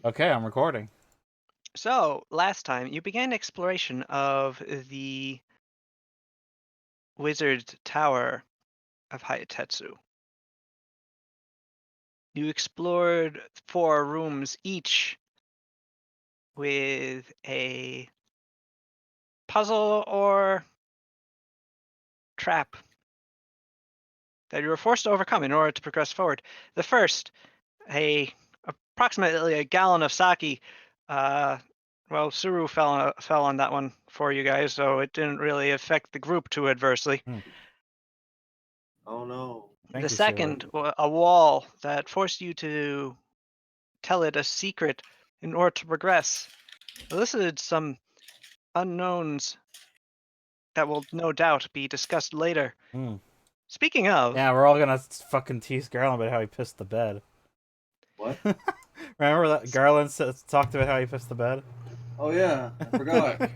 Okay, I'm recording. So, last time you began exploration of the Wizard Tower of Hayatetsu. You explored 4 rooms each with a puzzle or trap that you were forced to overcome in order to progress forward. The first, approximately a gallon of sake. Uh, well, Suru fell on that one for you guys, so it didn't really affect the group too adversely. Oh no. The Thank you, Suru. second, a wall that forced you to tell it a secret in order to progress. Elicited some unknowns that will no doubt be discussed later. Hmm. Speaking of, Yeah, we're all gonna fucking tease Garland about how he pissed the bed. What? Remember that Garland talked about how he pissed the bed? Oh yeah, I forgot.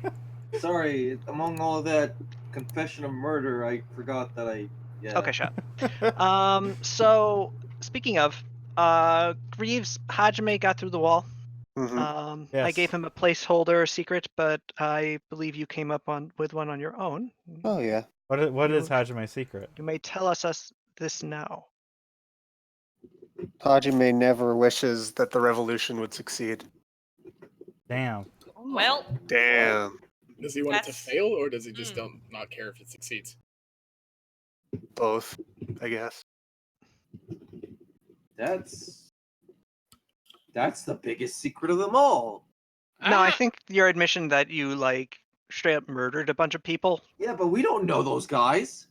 Sorry, among all of that confession of murder, I forgot that okay, shut up. So speaking of, Greaves Hajime got through the wall. I gave Yes. him a placeholder secret, but I believe you came up with one on your own. Oh yeah. What is You Hajime's secret? you may tell us this now. Hajime never wishes that the revolution would succeed. Damn. Well, Damn. Does he want it to That's- fail, or does he just not care if it succeeds? Both, I guess. that's the biggest secret of them all. No, I think your admission that you straight up murdered a bunch of people. Yeah, but we don't know those guys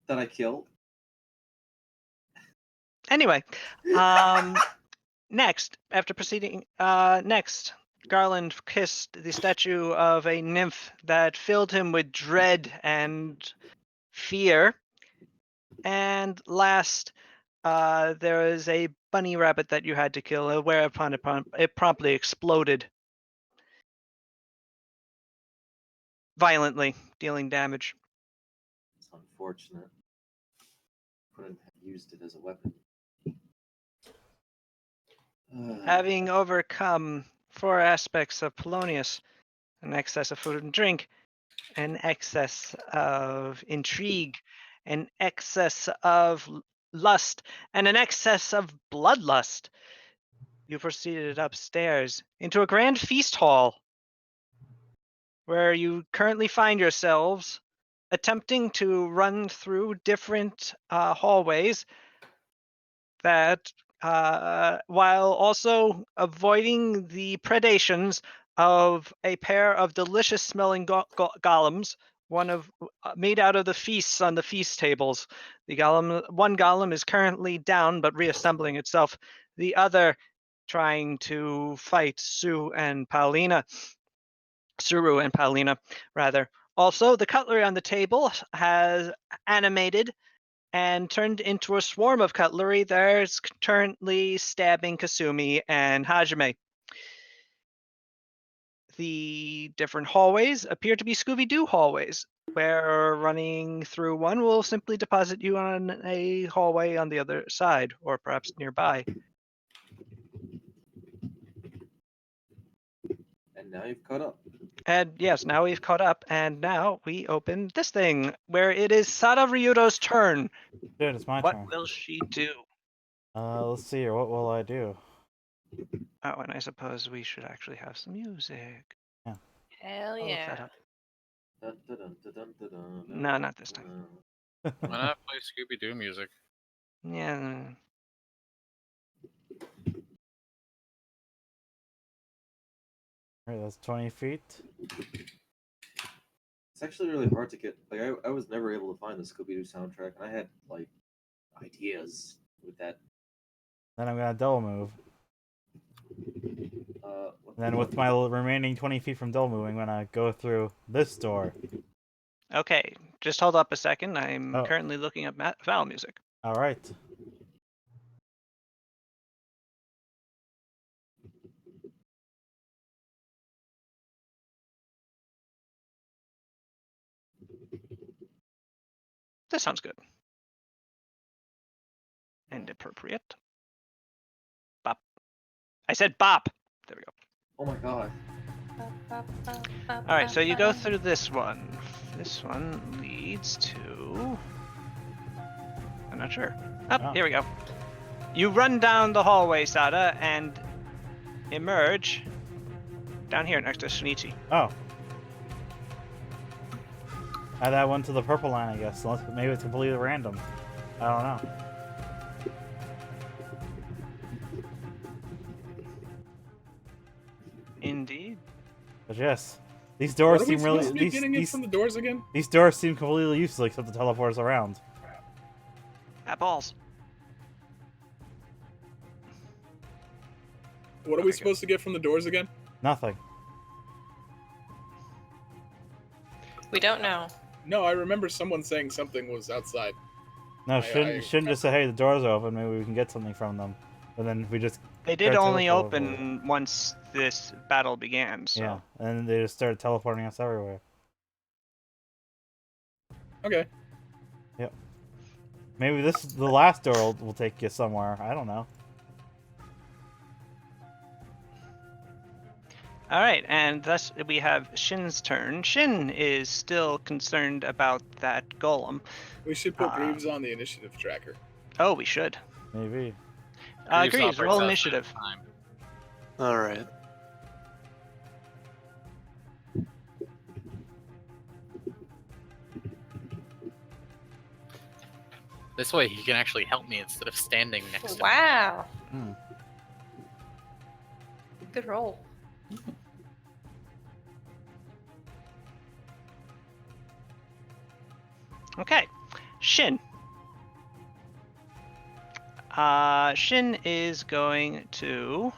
that I killed. Anyway, next, after proceeding, Garland kissed the statue of a nymph that filled him with dread and fear. And last, there is a bunny rabbit that you had to kill, whereupon it promptly exploded violently, dealing damage. It's unfortunate. Couldn't have used it as a weapon. Having overcome 4 aspects of Polonius, an excess of food and drink, an excess of intrigue, an excess of lust, and an excess of bloodlust, you proceeded upstairs into a grand feast hall where you currently find yourselves attempting to run through different hallways that while also avoiding the predations of a pair of delicious smelling golems, one of made out of the feasts on the feast tables. One golem is currently down but reassembling itself. The other trying to fight Suru and Paulina, rather. Also, the cutlery on the table has animated and turned into a swarm of cutlery. There's currently stabbing Kasumi and Hajime. The different hallways appear to be Scooby-Doo hallways, where running through one will simply deposit you on a hallway on the other side, or perhaps nearby. And now you've caught up. And yes, now we've caught up, and now we open this thing, where it is Sada Ryudo's turn. Dude, it's my What turn. will she do? Let's see here. What will I do? Oh, and I suppose we should actually have some music. Yeah. Hell I'll look that yeah. up. Dun, dun, dun, dun, dun, dun, dun, No, not this time. dun. Why not play Scooby Doo music? Yeah. Alright, that's 20 feet. It's actually really hard to get. Like I was never able to find the Scooby Doo soundtrack, and I had like ideas with that. Then I'm gonna double move. What And then with my remaining 20 feet from double moving, I'm gonna go through this door. Okay, just hold up a second. I'm Oh. currently looking up Val music. Alright. This sounds good. And appropriate. Bop. I said bop. There we go. Oh my god. All right, so you go through this one. This one leads to. I'm not sure. Oh. Here we go. You run down the hallway, Sada, and emerge down here next to Shinichi. Oh. Add that one to the purple line, I guess. Unless maybe it's completely random. I don't know. Indeed. But yes, these doors What are we seem really supposed to be getting in from the doors again? these doors seem completely useless except to teleport us around. At balls. What are we supposed to get from the doors again? Nothing. We don't know. No, I remember someone saying something was outside. No, shouldn't just say, hey, the doors are open, maybe we can get something from them. And then we just They did start only teleporting. open once this battle began, so. Yeah, and then they just started teleporting us everywhere. Okay. Maybe the last door will take you somewhere. I don't know. All right, and thus we have Shin's turn. Shin is still concerned about that golem. We should put Greaves on the initiative tracker. Oh, we should. Maybe. Greaves Greaves, operates roll outside initiative. of time. All right. This way he can actually help me instead of standing next to me. Wow. Hmm. Good roll. Okay, Shin. Shin is going to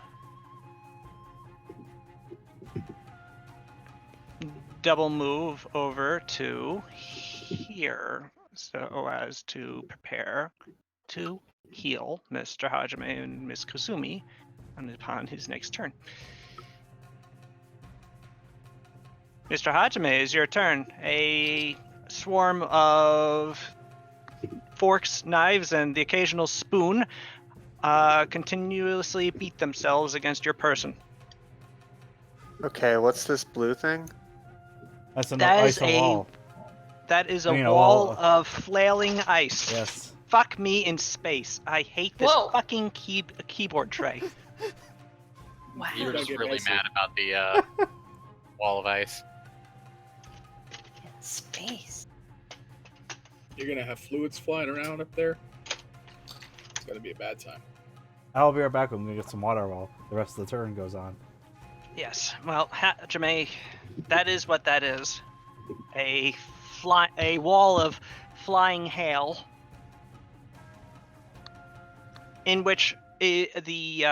double move over to here so as to prepare to heal Mr. Hajime and Miss Kusumi upon his next turn. Mr. Hajime, is your turn. A swarm of forks, knives, and the occasional spoon continuously beat themselves against your person. Okay, what's this blue thing? That's an That ice is wall. That is I a mean, a wall wall. of flailing ice. Yes. Fuck me in space. I hate this Whoa. fucking keyboard tray. Wow. He was get really icy. mad about the wall of ice. Space. You're gonna have fluids flying around up there. It's gonna be a bad time. I'll be right back. I'm gonna get some water while the rest of the turn goes on. Yes. Well, Hajime, that is what that is. A wall of flying hail, in which the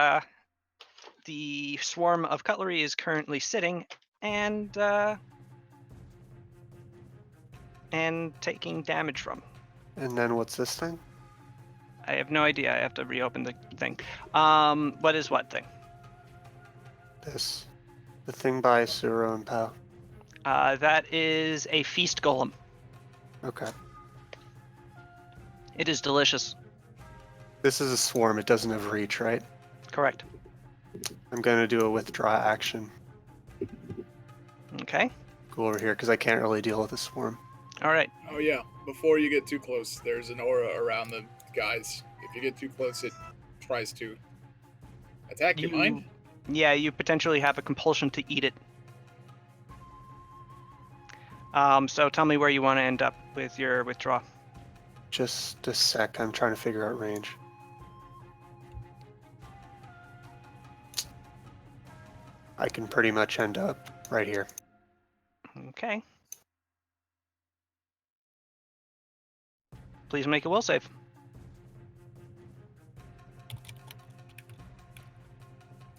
swarm of cutlery is currently sitting and taking damage from. And then what's this thing? I have no idea. I have to reopen the thing. What is what thing? This. The thing by Suro and Pao. That is a feast golem. Okay. It is delicious. This is a swarm. It doesn't have reach, right? Correct. I'm going to do a withdraw action. Okay. Go over here because I can't really deal with a swarm. All right. Oh yeah, before you get too close, there's an aura around the guys. If you get too close, it tries to attack you. Mind? Yeah, you potentially have a compulsion to eat it. So tell me where you want to end up with your withdraw. Just a sec. I'm trying to figure out range. I can pretty much end up right here. Okay. Please make a will save.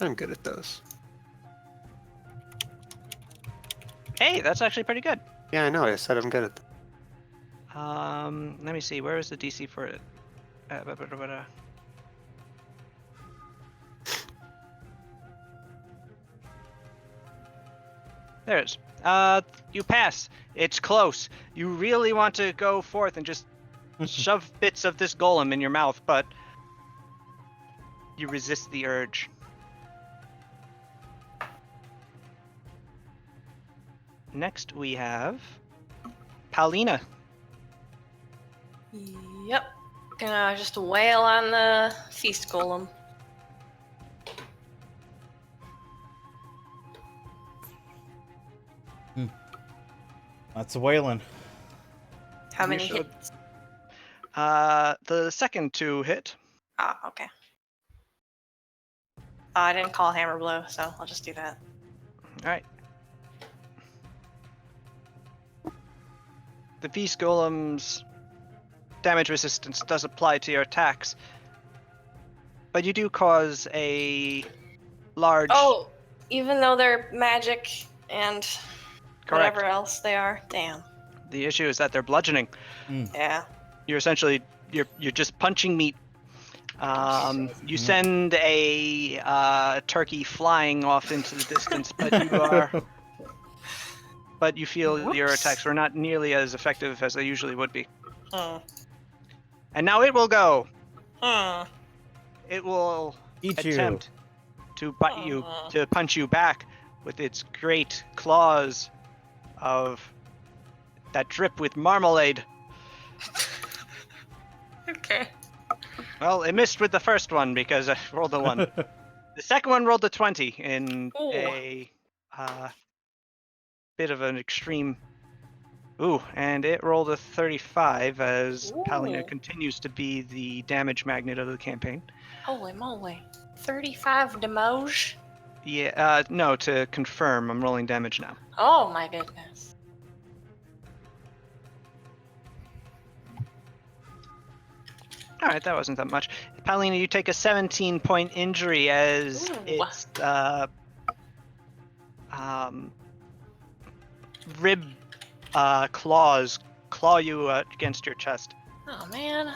I'm good at those. Hey, that's actually pretty good. Yeah, I know. I said I'm good at them. Let me see. Where is the DC for it? There it is. You pass. It's close. You really want to go forth and just shove bits of this golem in your mouth, but you resist the urge. next we have Paulina. Yep. Gonna just wail on the feast golem. That's a whaling. How You many should- hits? The second two hit. Ah, okay. I didn't call hammer blow, so I'll just do that. All right. The Beast Golem's damage resistance does apply to your attacks, but you do cause a large. Oh, even though they're magic and Correct. whatever else they are. Damn. The issue is that they're bludgeoning. Yeah. You're essentially you're just punching meat. You send a turkey flying off into the distance, but you feel your Whoops. attacks were not nearly as effective as they usually would be. Hmm. And now it will go. Hmm. It will Eat you. attempt to bite you, Aw. to punch you back with its great claws that drip with marmalade. Okay. Well, it missed with the first one because I rolled a 1. The second one rolled a 20 in Ooh. a bit of an extreme. Ooh, and it rolled a 35 as Paulina Ooh. continues to be the damage magnet of the campaign. Holy moly. 35 damage? Yeah, no, to confirm, I'm rolling damage now. Oh my goodness. All right, that wasn't that much. Paulina, you take a 17-point injury as Ooh. its rib claws claw you against your chest. Oh man. On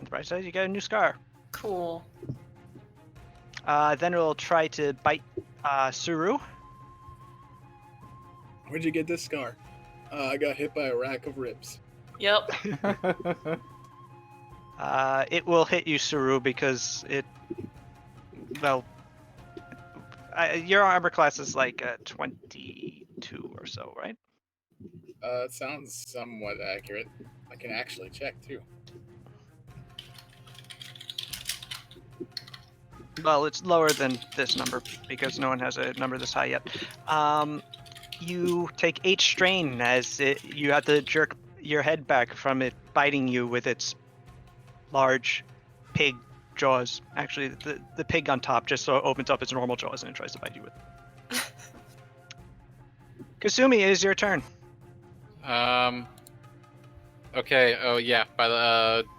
the bright side, you got a new scar. Cool. Then it'll try to bite Suru. Where'd you get this scar? I got hit by a rack of ribs. Yep. It will hit you, Suru, because your armor class is like 22 or so, right? It sounds somewhat accurate. I can actually check too. Well, it's lower than this number because no one has a number this high yet. You take 8 strain as you have to jerk your head back from it biting you with its large pig jaws. Actually, the pig on top just so opens up its normal jaws and it tries to bite you with. Kasumi, it is your turn. Okay. Oh yeah.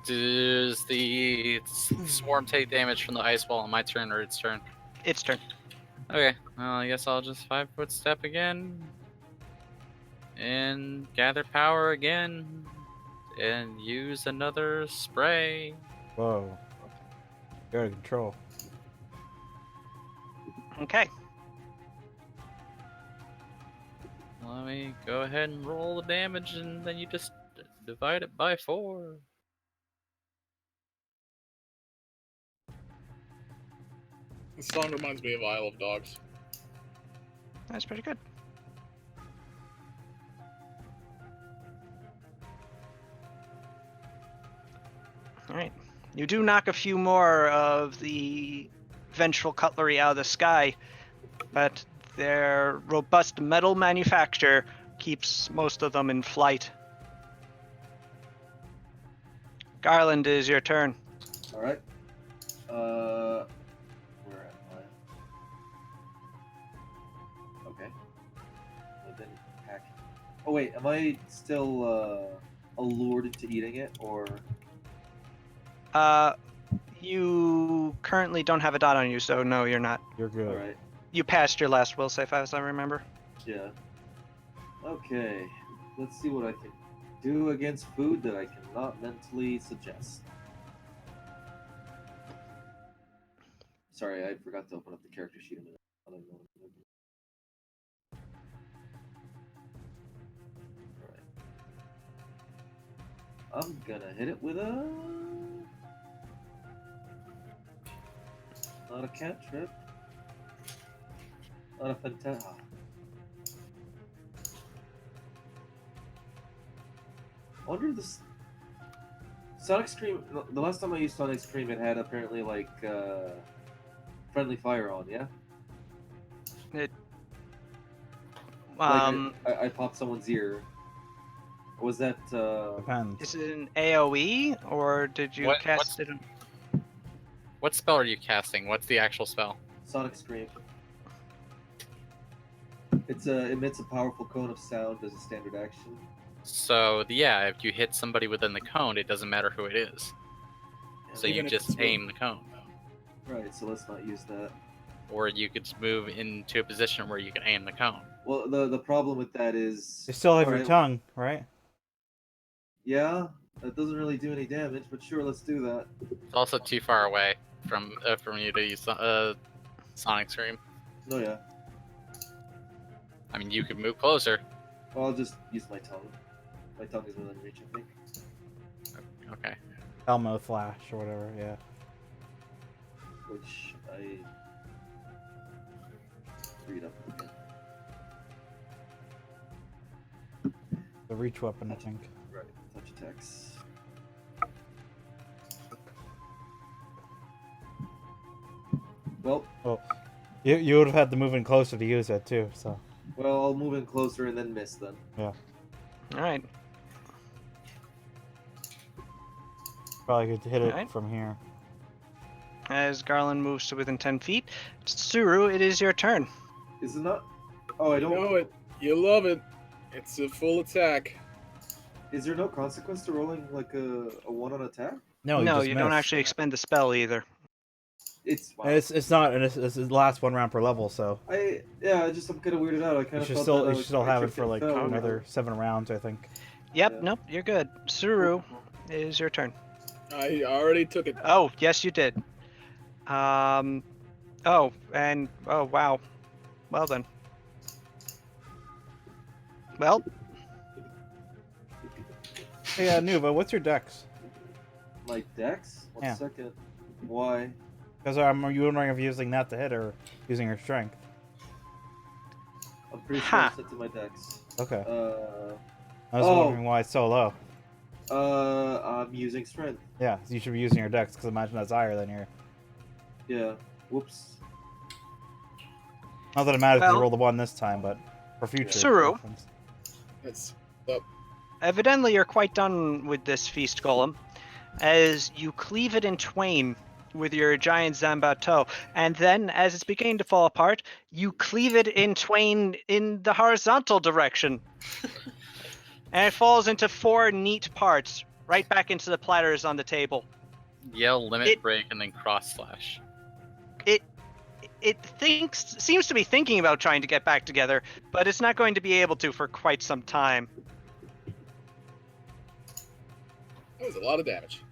Does the swarm take damage from the ice wall on my turn or its turn? Its turn. Okay. Well, I guess I'll just 5-foot step again, and gather power again, and use another spray. Whoa. You're out of control. Okay. Let me go ahead and roll the damage, and then you just divide it by 4. This song reminds me of Isle of Dogs. That's pretty good. All right. You do knock a few more of the ventral cutlery out of the sky, but their robust metal manufacture keeps most of them in flight. Garland, it is your turn. All right. Where am I? Okay. I didn't pack. Oh wait, am I still allured into eating it, or? You currently don't have a dot on you, so no, you're not. You're good. All right. You passed your last will save, as I remember. Yeah. Okay. Let's see what I can do against food that I cannot mentally suggest. Sorry, I forgot to open up the character sheet a minute. I don't know what I'm doing. Alright. I'm gonna hit it with a... Not a cantrip. Not a fantastic. I wonder if this Sonic Scream. The last time I used Sonic Scream, it had apparently like friendly fire on. Yeah. It, Like I popped someone's ear. Was that? Depends. is it an AOE or did you What- cast it? What spell are you casting? What's the actual spell? Sonic Scream. It emits a powerful cone of sound as a standard action. So yeah, if you hit somebody within the cone, it doesn't matter who it is. So Even you if just it's aim the cone, Right, so let's not use that. or you could move into a position where you can aim the cone. Well, the problem with that is... You still have your Alright, tongue, right? Yeah, that doesn't really do any damage, but sure, let's do that. It's also too far away from you to use Sonic Scream. No, yeah. I mean, you could move closer. Well, I'll just use my tongue. My tongue is within reach, I think. Okay. Elmo Flash or whatever, yeah. Which I... read up again. The reach weapon, I think. Right, touch attacks. Well, You would have had to move in closer to use it too, so. I'll move in closer and then miss then. All right. Probably could hit it Alright. from here. As Garland moves to within 10 feet, Tsuru, it is your turn. Is it not? Oh, I You don't... know it. You love it. It's a full attack. Is there no consequence to rolling like a 1 on attack? No, no, just you don't missed. actually expend the spell either. It's... And it's not, and it's the last one round per level, so I'm kind of weirded out. I kind you of should thought still that you should still I have it tripped for and like fell. another 7 rounds, I think. Yep, Yeah. nope, you're good. Tsuru, it is your turn. I already took it. Oh, yes, you did. Oh, and oh wow. Well then. Well, Hey, Nuva, what's your dex? My dex? One Yeah. second. Why? Because I'm wondering if you're using that to hit or using your strength. I'm pretty sure Ha. I set to my dex. Okay. Uh, I was Oh. wondering why it's so low. I'm using strength. Yeah, you should be using your dex, because imagine that's higher than your... Yeah. Whoops. Not that it matters if you Well- roll the 1 this time, but for future Tsuru. reference. That's evidently you're quite done with this feast golem, as you cleave it in twain with your giant Zambato, and then as it's beginning to fall apart, you cleave it in twain in the horizontal direction. And it falls into 4 neat parts, right back into the platters on the table. Yell, limit It- break, and then cross slash. It seems to be thinking about trying to get back together, but it's not going to be able to for quite some time. that was a lot of damage.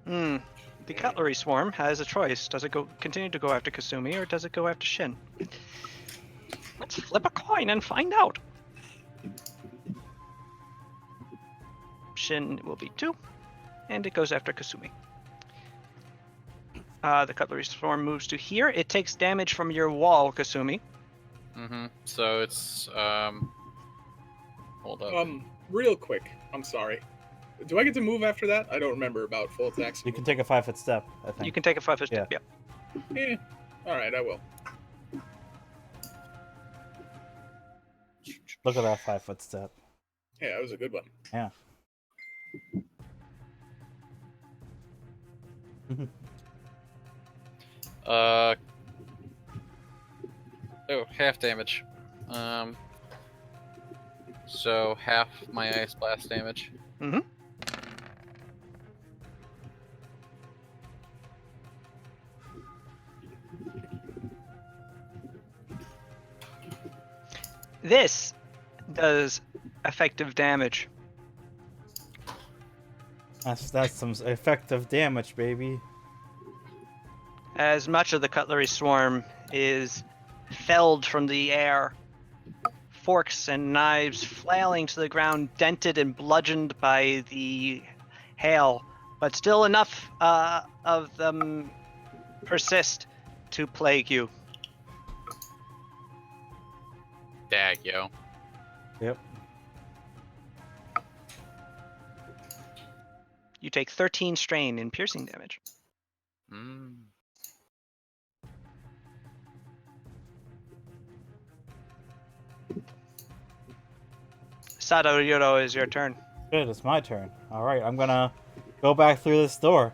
The cutlery swarm has a choice. Does it continue to go after Kasumi, or does it go after Shin? Let's flip a coin and find out. Shin will be 2, and it goes after Kasumi. The cutlery swarm moves to here. It takes damage from your wall, Kasumi. Mm-hmm. So it's hold up. Real quick. I'm sorry. Do I get to move after that? I don't remember about full attacks. You can take a 5-foot step, I think. You can take a 5-foot step. Yeah. Yeah. All right, I will. Look at that 5-foot step. Yeah, that was a good one. Yeah. Oh, half damage. So half my ice blast damage. This does effective damage. That's some effective damage, baby. As much of the cutlery swarm is felled from the air, forks and knives flailing to the ground, dented and bludgeoned by the hail, but still enough of them persist to plague you. yo. Yep. You take 13 strain in piercing damage. Mm. Sadaryoro, is your turn. Good, it's my turn. Alright, I'm gonna go back through this door.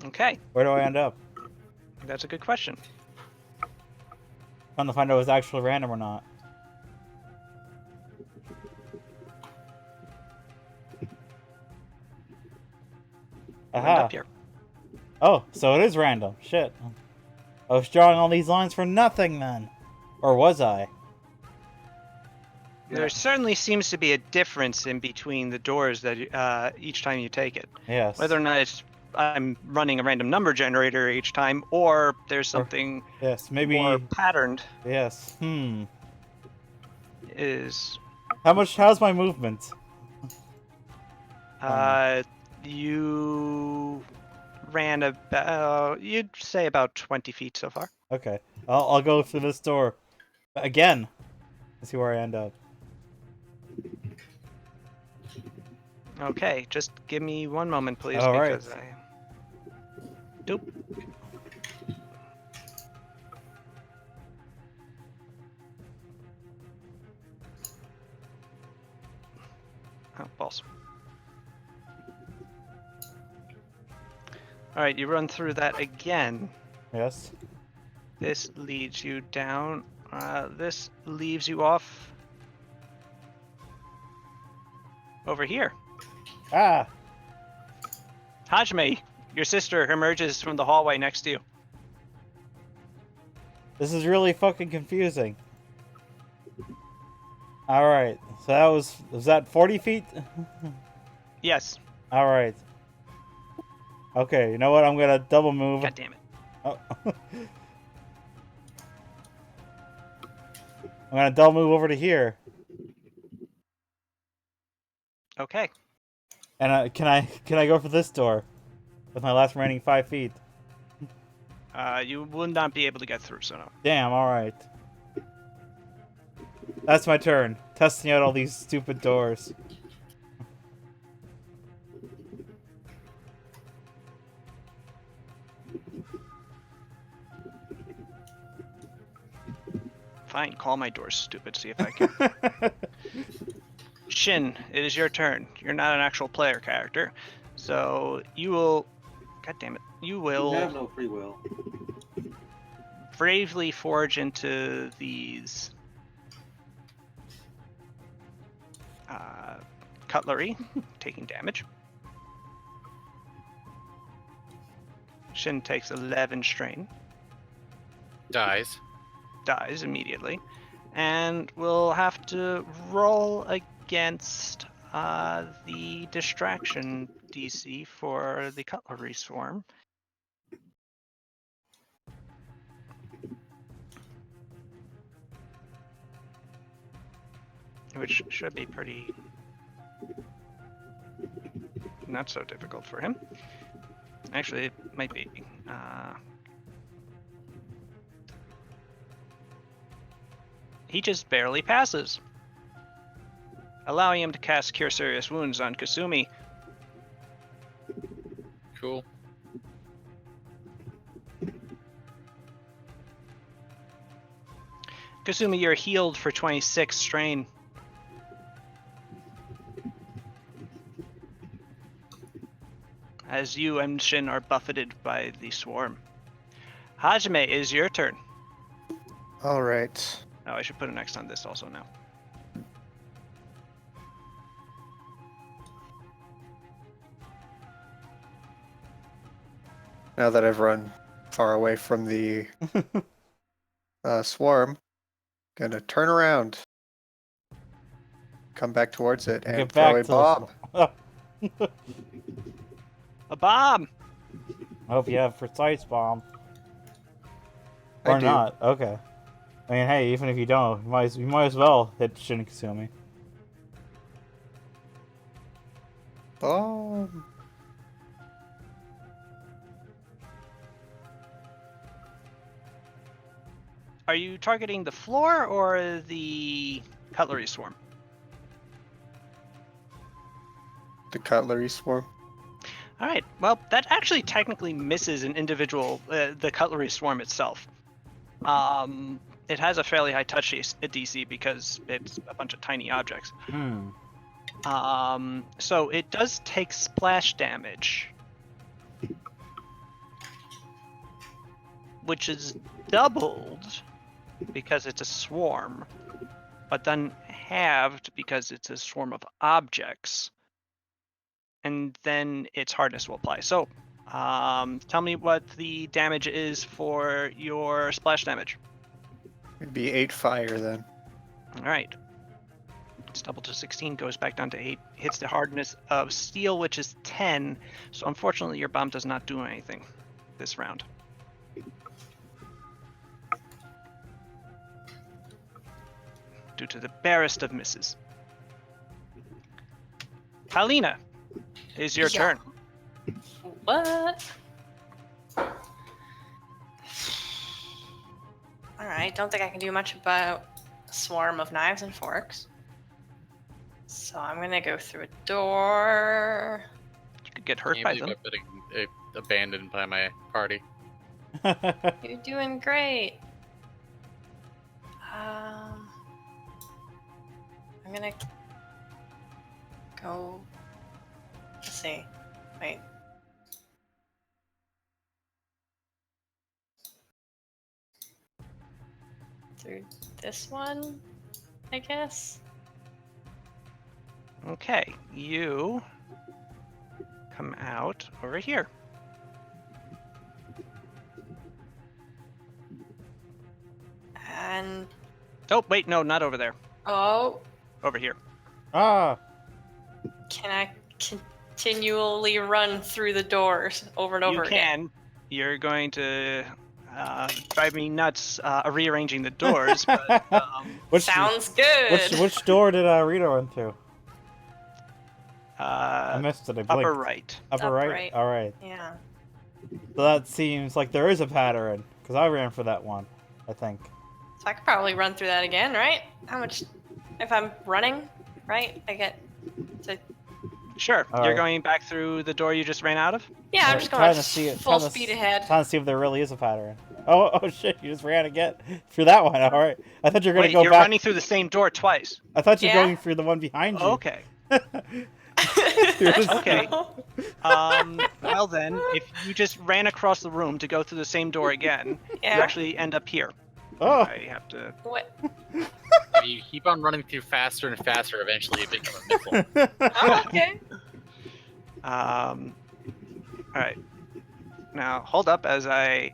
Okay, Where do I end up? that's a good question. Trying to find out if it was actually random or not. You end Aha. up here. Oh, so it is random. Shit. I was drawing all these lines for nothing then. Or was I? There certainly seems to be a difference in between the doors that each time you take it. Yes. Whether or not I'm running a random number generator each time, or there's something Yes, maybe. more patterned Yes. is How's my movement? you ran about, you'd say about 20 feet so far. Okay. I'll go through this door. Again. Let's see where I end up. Okay, just give me one moment, please, All right. because I... Doop. Oh, balls. Alright, you run through that again. Yes. This leads you down. This leaves you off over here. Ah! Hajime, your sister emerges from the hallway next to you. This is really fucking confusing. Alright. So was that 40 feet? Yes. Alright. Okay, you know what? I'm gonna double move. God damn it. Oh. I'm gonna double move over to here. Okay. And can I go for this door with my last remaining 5 feet? You will not be able to get through, so no. Damn. All right. That's my turn. Testing out all these stupid doors. Fine, call my door stupid, see if I can. Shin, it is your turn. You're not an actual player character, so you will... God damn it. You will You have no free will. bravely forge into these cutlery, taking damage. Shin takes 11 strain, Dies. dies immediately, and will have to roll against the distraction DC for the cutlery swarm. Which should be pretty not so difficult for him. Actually, it might be. He just barely passes, allowing him to cast Cure Serious Wounds on Kasumi. Cool. Kasumi, you're healed for 26 strain. As you and Shin are buffeted by the swarm. Hajime, is your turn. All right. Oh, I should put an X on this also now. Now that I've run far away from the swarm, gonna turn around, come back towards it, and Get throw back a to bomb. A bomb! I hope you have precise bomb. I Or do. not. Okay. I mean, hey, even if you don't, you might as well hit Shin Kasumi. Bomb. are you targeting the floor or the cutlery swarm? The cutlery swarm. All right. Well, that actually technically misses an individual, the cutlery swarm itself. It has a fairly high touch DC because it's a bunch of tiny objects. Hmm. So it does take splash damage, which is doubled because it's a swarm, but then halved because it's a swarm of objects. And then its hardness will apply. So, tell me what the damage is for your splash damage. It'd be 8 fire then. All right. It's doubled to 16, goes back down to 8, hits the hardness of steel, which is 10. So unfortunately, your bomb does not do anything this round. Due to the barest of misses. Halina, it's your Yeah. turn. What? Alright, don't think I can do much about a swarm of knives and forks. So I'm gonna go through a door. You could get hurt Can't by believe them. I've been abandoned by my party. You're doing great. I'm gonna go. Let's see. Wait. Through this one, I guess. Okay, you come out over here. And Oh, wait, no, not over there. oh, Over here. Ah. can I continually run through the doors over and over You again? can. You're going to drive me nuts rearranging the doors, but Which, Sounds good. which door did Rita run through? I uh, missed it. I blinked. upper right. Upper Upper right? right. All right. Yeah. So that seems like there is a pattern, because I ran for that one, I think. So I could probably run through that again, right? How much? If I'm running, right? I get to. Sure. All You're right. going back through the door you just ran out of? Yeah, I'm Alright, just going trying to see it. full trying to speed s- ahead. Trying to see if there really is a pattern. Oh shit! You just ran again through that one. All right. I thought you were gonna Wait, go you're back. running through the same door twice. I thought you were Yeah? going through the one behind you. Okay. Yours- Okay. Well then, if you just ran across the room to go through the same door again, Yeah. you actually end up here. Oh. I have to. What? If you keep on running through faster and faster, eventually you become a missile. Oh, okay. All right. Now hold up as I.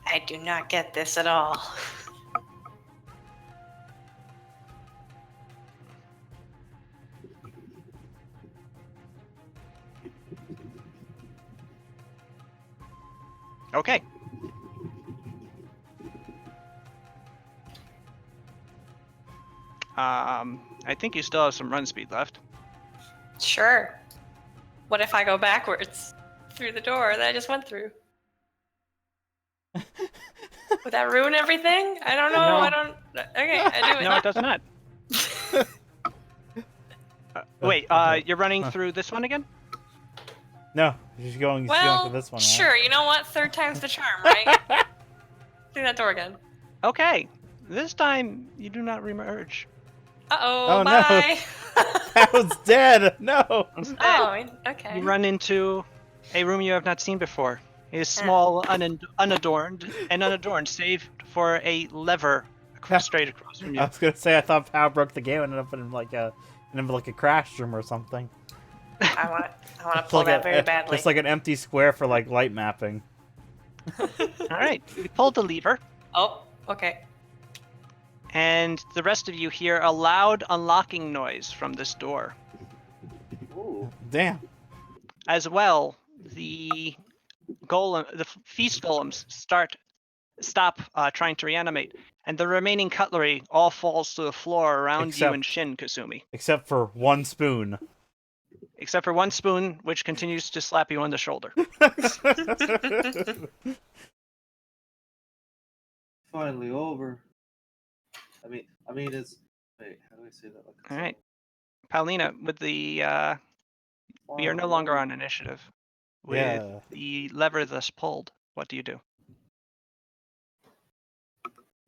I do not get this at all. Okay. I think you still have some run speed left. Sure. What if I go backwards through the door that I just went through? Would that ruin everything? I don't know. No. I don't. Okay, I do it. No, it does not. Wait, you're running through this one again? No, she's going Well, for this one. Right? sure. You know what? Third time's the charm, right? Through that door again. Okay. This time you do not remerge. Uh-oh, Oh, no. bye. That was dead. No. Instead, Oh, okay. you run into a room you have not seen before. It is small, unadorned, save for a lever straight across from I you. was gonna say I thought Pow broke the game and ended up in like a crash room or something. I want to It's pull like that very badly. Just like an empty square for like light mapping. All right, you pull the lever, Oh, okay. and the rest of you hear a loud unlocking noise from this door. Ooh. Damn. As well, the feast golems start stop trying to reanimate, and the remaining cutlery all falls to the floor around you and Except- Shin, Kasumi, Except for one spoon. except for one spoon, which continues to slap you on the shoulder. Finally over. I mean, it's. Wait, how do I say that? Like it's All right. Paulina, with the we are no longer on initiative. With Yeah. the lever thus pulled, what do you do?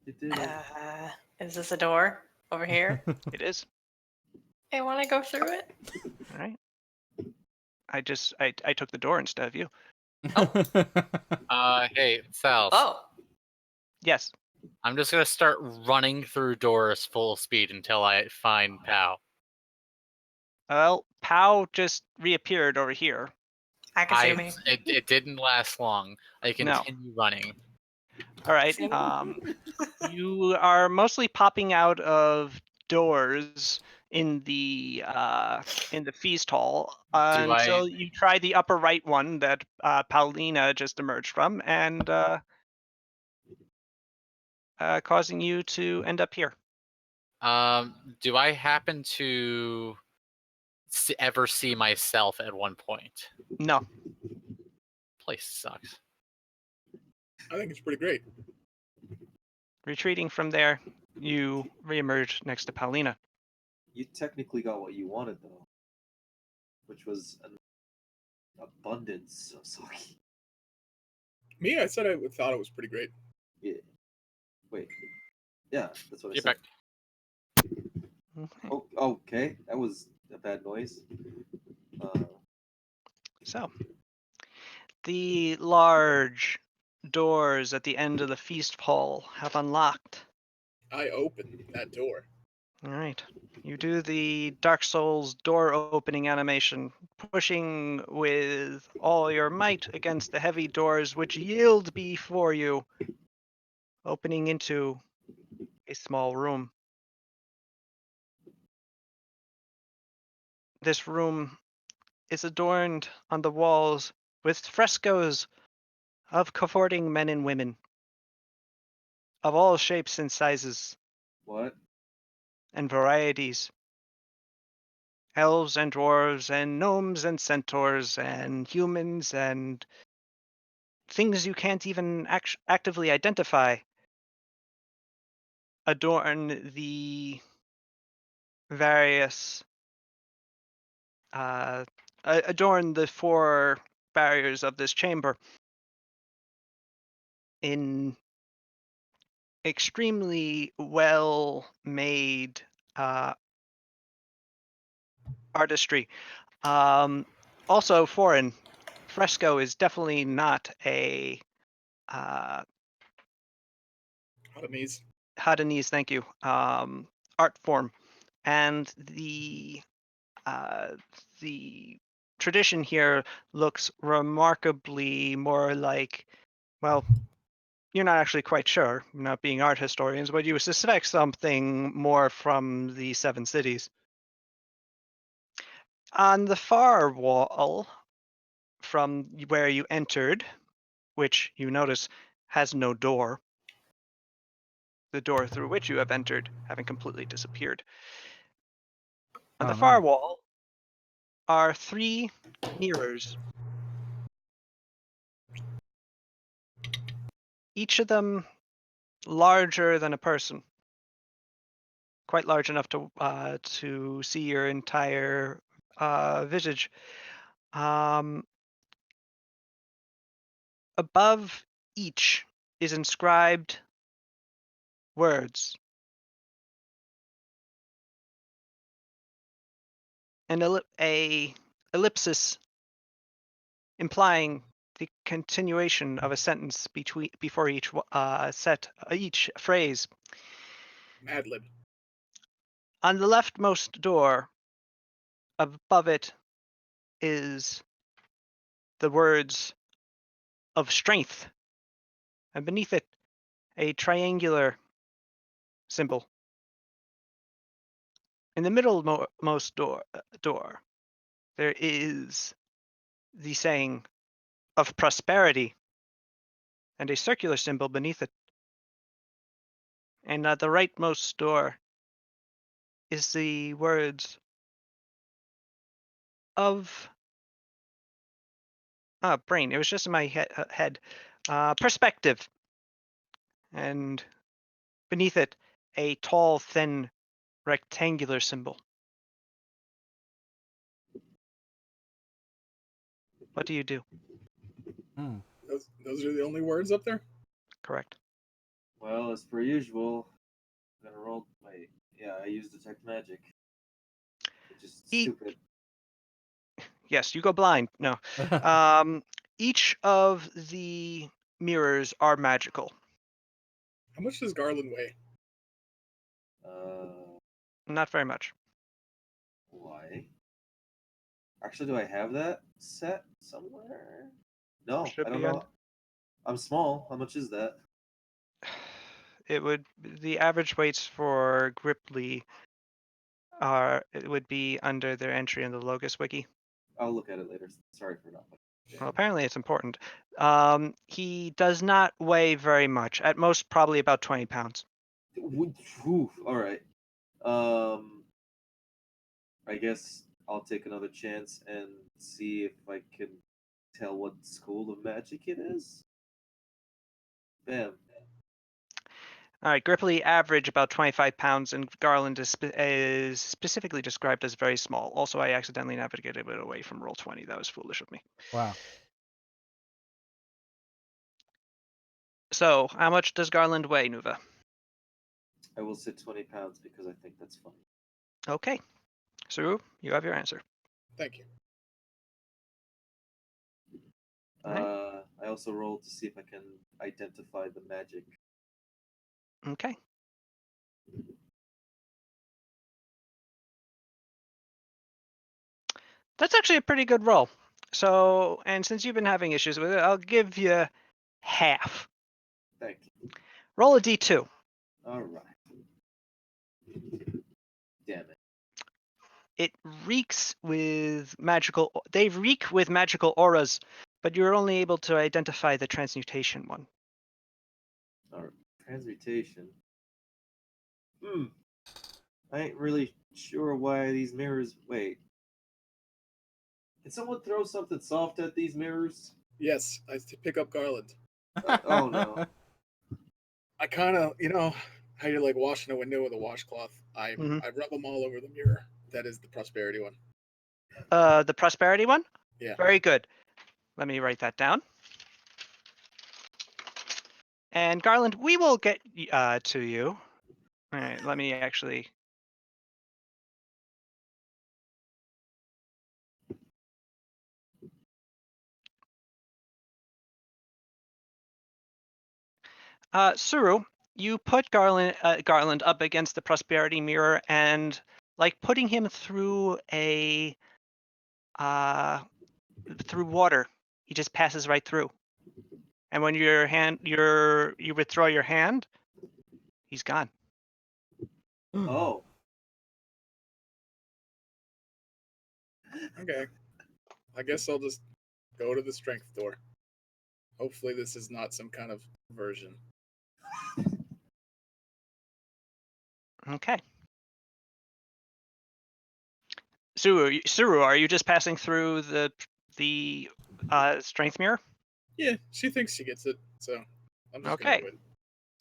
You did it. Is this a door over here? It is. I want to go through it. All right. I took the door instead of you. Hey, Sal. Oh, Yes. I'm just gonna start running through doors full speed until I find Pow. Well, Pow just reappeared over here. Akasumi. It didn't last long. I No. continue running. All right. You are mostly popping out of doors in the feast hall Do I- until you try the upper right one that Paulina just emerged from, and causing you to end up here. Do I happen to ever see myself at one point? No. Place sucks. I think it's pretty great. Retreating from there, you reemerge next to Paulina. You technically got what you wanted though, which was an abundance of sake. Me, I said I thought it was pretty great. Yeah. Wait. Yeah, that's what I Get said. back. Okay. Oh, okay. That was a bad noise. So, the large doors at the end of the feast hall have unlocked. I opened that door. All right. You do the Dark Souls door opening animation, pushing with all your might against the heavy doors, which yield before you, opening into a small room. This room is adorned on the walls with frescoes of cavorting men and women of all shapes and sizes What? and varieties. Elves and dwarves and gnomes and centaurs and humans and things you can't even actively identify adorn the various adorn the four barriers of this chamber in extremely well made artistry. Also foreign. Fresco is definitely not a Hottenese. Hadanese, thank you, art form. And the tradition here looks remarkably more like, well, you're not actually quite sure, not being art historians, but you would suspect something more from the Seven Cities. On the far wall from where you entered, which you notice has no door, the door through which you have entered having completely disappeared. On the far wall are 3 mirrors. Each of them larger than a person, quite large enough to see your entire visage. Above each is inscribed words. A ellipsis implying the continuation of a sentence before each each phrase. Mad Lib. On the leftmost door, above it, is the words of strength, and beneath it, a triangular symbol. In the middlemost door, there is the saying of prosperity, and a circular symbol beneath it. And the rightmost door is the words of brain. It was just in my head. Perspective. And beneath it, a tall, thin, rectangular symbol. What do you do? Hmm. Those are the only words up there? Correct. Well, as per usual, I'm gonna roll. Wait, yeah, I used detect magic, which is stupid. Yes, you go blind. No. Each of the mirrors are magical. How much does Garland weigh? Not very much. Why? Actually, do I have that set somewhere? No, Should I don't be know. I'm small. How much is that? It would the average weights for Gripply it would be under their entry in the Logos wiki. I'll look at it later. Sorry for not. Well, apparently it's important. He does not weigh very much. At most, probably about 20 pounds. All right. I guess I'll take another chance and see if I can tell what school of magic it is. Bam. All right, Gripply average about 25 pounds, and Garland is specifically described as very small. Also, I accidentally navigated it away from roll 20. That was foolish of me. Wow. So, how much does Garland weigh, Nuva? I will say 20 pounds because I think that's funny. Okay. Suru, you have your answer. Thank you. Right. I also rolled to see if I can identify the magic. Okay. That's actually a pretty good roll. So, and since you've been having issues with it, I'll give you half. Thank you. Roll a d2. All right. Damn it. It reeks with magical. They reek with magical auras, but you're only able to identify the transmutation one. All right. Transmutation. I ain't really sure why these mirrors. Wait. Can someone throw something soft at these mirrors? Yes, I pick up Garland. Oh no. I kind of, how you're like washing a window with a washcloth. I rub them all over the mirror. That is the prosperity one. The prosperity one? Yeah. Very good. Let me write that down. And Garland, we will get to you. All right, let me actually. Suru, you put Garland up against the prosperity mirror, and like putting him through through water, he just passes right through. And when you withdraw your hand, he's gone. Oh. Okay. I guess I'll just go to the strength door. Hopefully this is not some kind of version. Okay. Suru, are you just passing through the strength mirror? Yeah, she thinks she gets it, so I'm just Okay. gonna do it.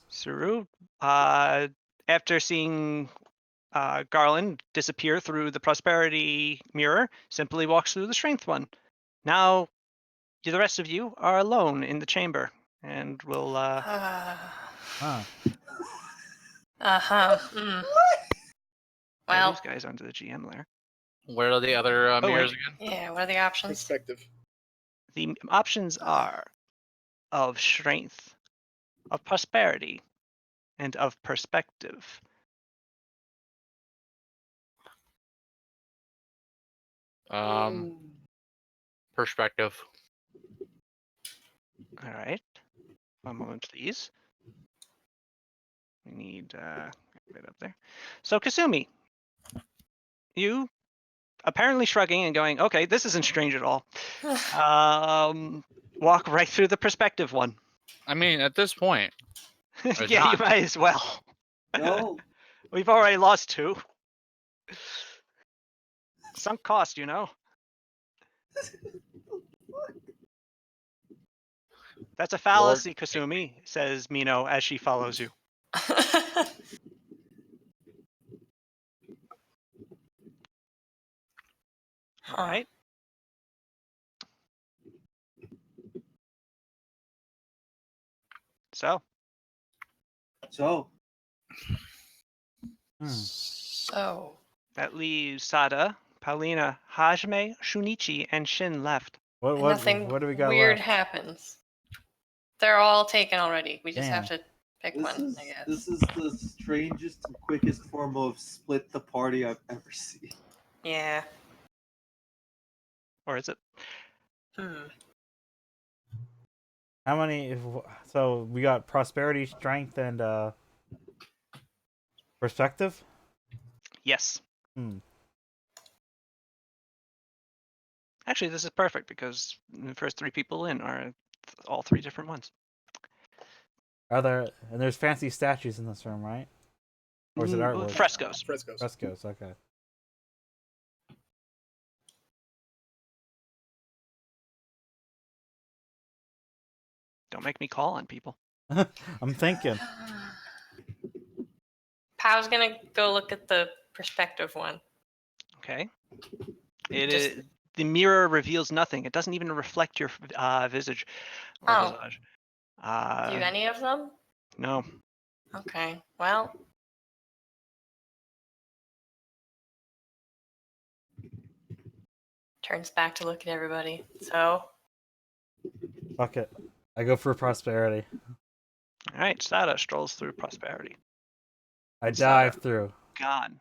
Suru, after seeing Garland disappear through the prosperity mirror, simply walks through the strength one. Now, the rest of you are alone in the chamber, and will. Huh. Well, These guys onto the GM layer. Where are the other Oh, mirrors wait. again? yeah, what are the options? Perspective. The options are of strength, of prosperity, and of perspective. Perspective. All right. One moment, please. We need right up there. So Kasumi, you apparently shrugging and going, okay, this isn't strange at all. Walk right through the perspective one. I mean, at this point, it's Yeah, you not. might as well. No. We've already lost 2. Sunk cost, you know. That's a fallacy, Kasumi, says Mino as she follows you. All Huh. right. So, So, So, that leaves Sada, Paulina, Hajime, Shunichi, and Shin left. What and what nothing what do we got weird left? happens. They're all taken already. We just Damn. have to pick this one, is I guess. this is the strangest and quickest form of split the party I've ever seen. Yeah. Or is it? How many? So we got prosperity, strength, and perspective. Yes. Hmm. Actually, this is perfect because the first 3 people in are all 3 different ones. Are there? And there's fancy statues in this room, right? Or is it artwork? Frescoes. Frescoes. Frescoes. Okay. Don't make me call on people. I'm thinking. Pow's gonna go look at the perspective one. Okay. It Just- is the mirror reveals nothing. It doesn't even reflect your visage or Oh. visage. Do any of them? No. Okay. Well. Turns back to look at everybody. So. Fuck it. I go for prosperity. All right. Sada strolls through prosperity. I Sada. dive through. Gone.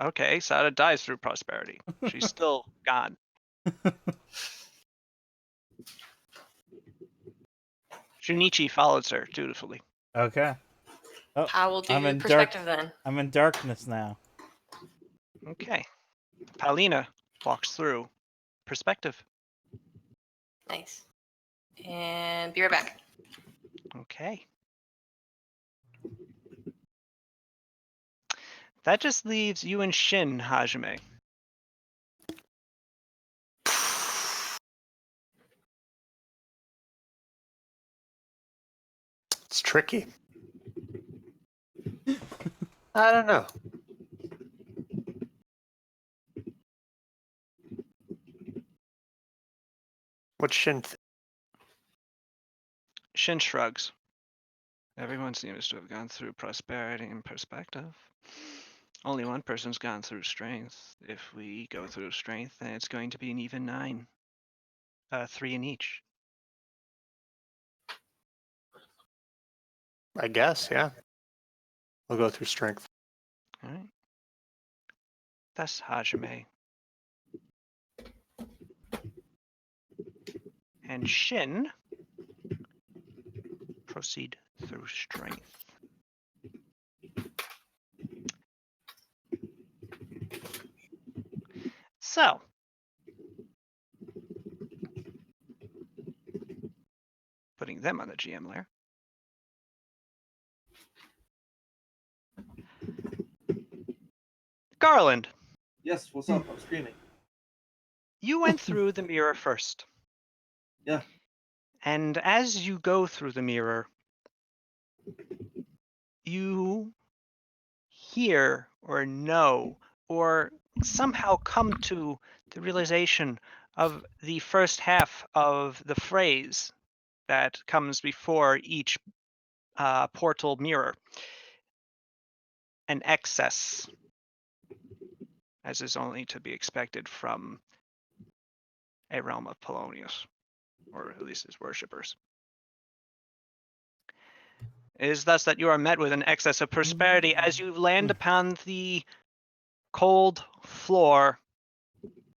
Okay. Sada dives through prosperity. She's still gone. Junichi follows her dutifully. Okay. Oh, Pow will do I'm the in perspective then. I'm in darkness now. Okay. Paulina walks through perspective. Nice. And be right back. Okay. That just leaves you and Shin, Hajime. It's tricky. I don't know. What's Shin? Shin shrugs. Everyone seems to have gone through prosperity and perspective. Only one person's gone through strength. If we go through strength, then it's going to be an even 9. 3 in each. I guess, yeah. We'll go through strength. All right. That's Hajime. And Shin proceed through strength. So, putting them on the GM layer. Garland, Yes, what's up? I'm screaming. you went through the mirror first. Yeah. And as you go through the mirror, you hear or know or somehow come to the realization of the first half of the phrase that comes before each portal mirror. An excess, as is only to be expected from a realm of Polonius, or at least his worshippers. It is thus that you are met with an excess of prosperity as you land upon the cold floor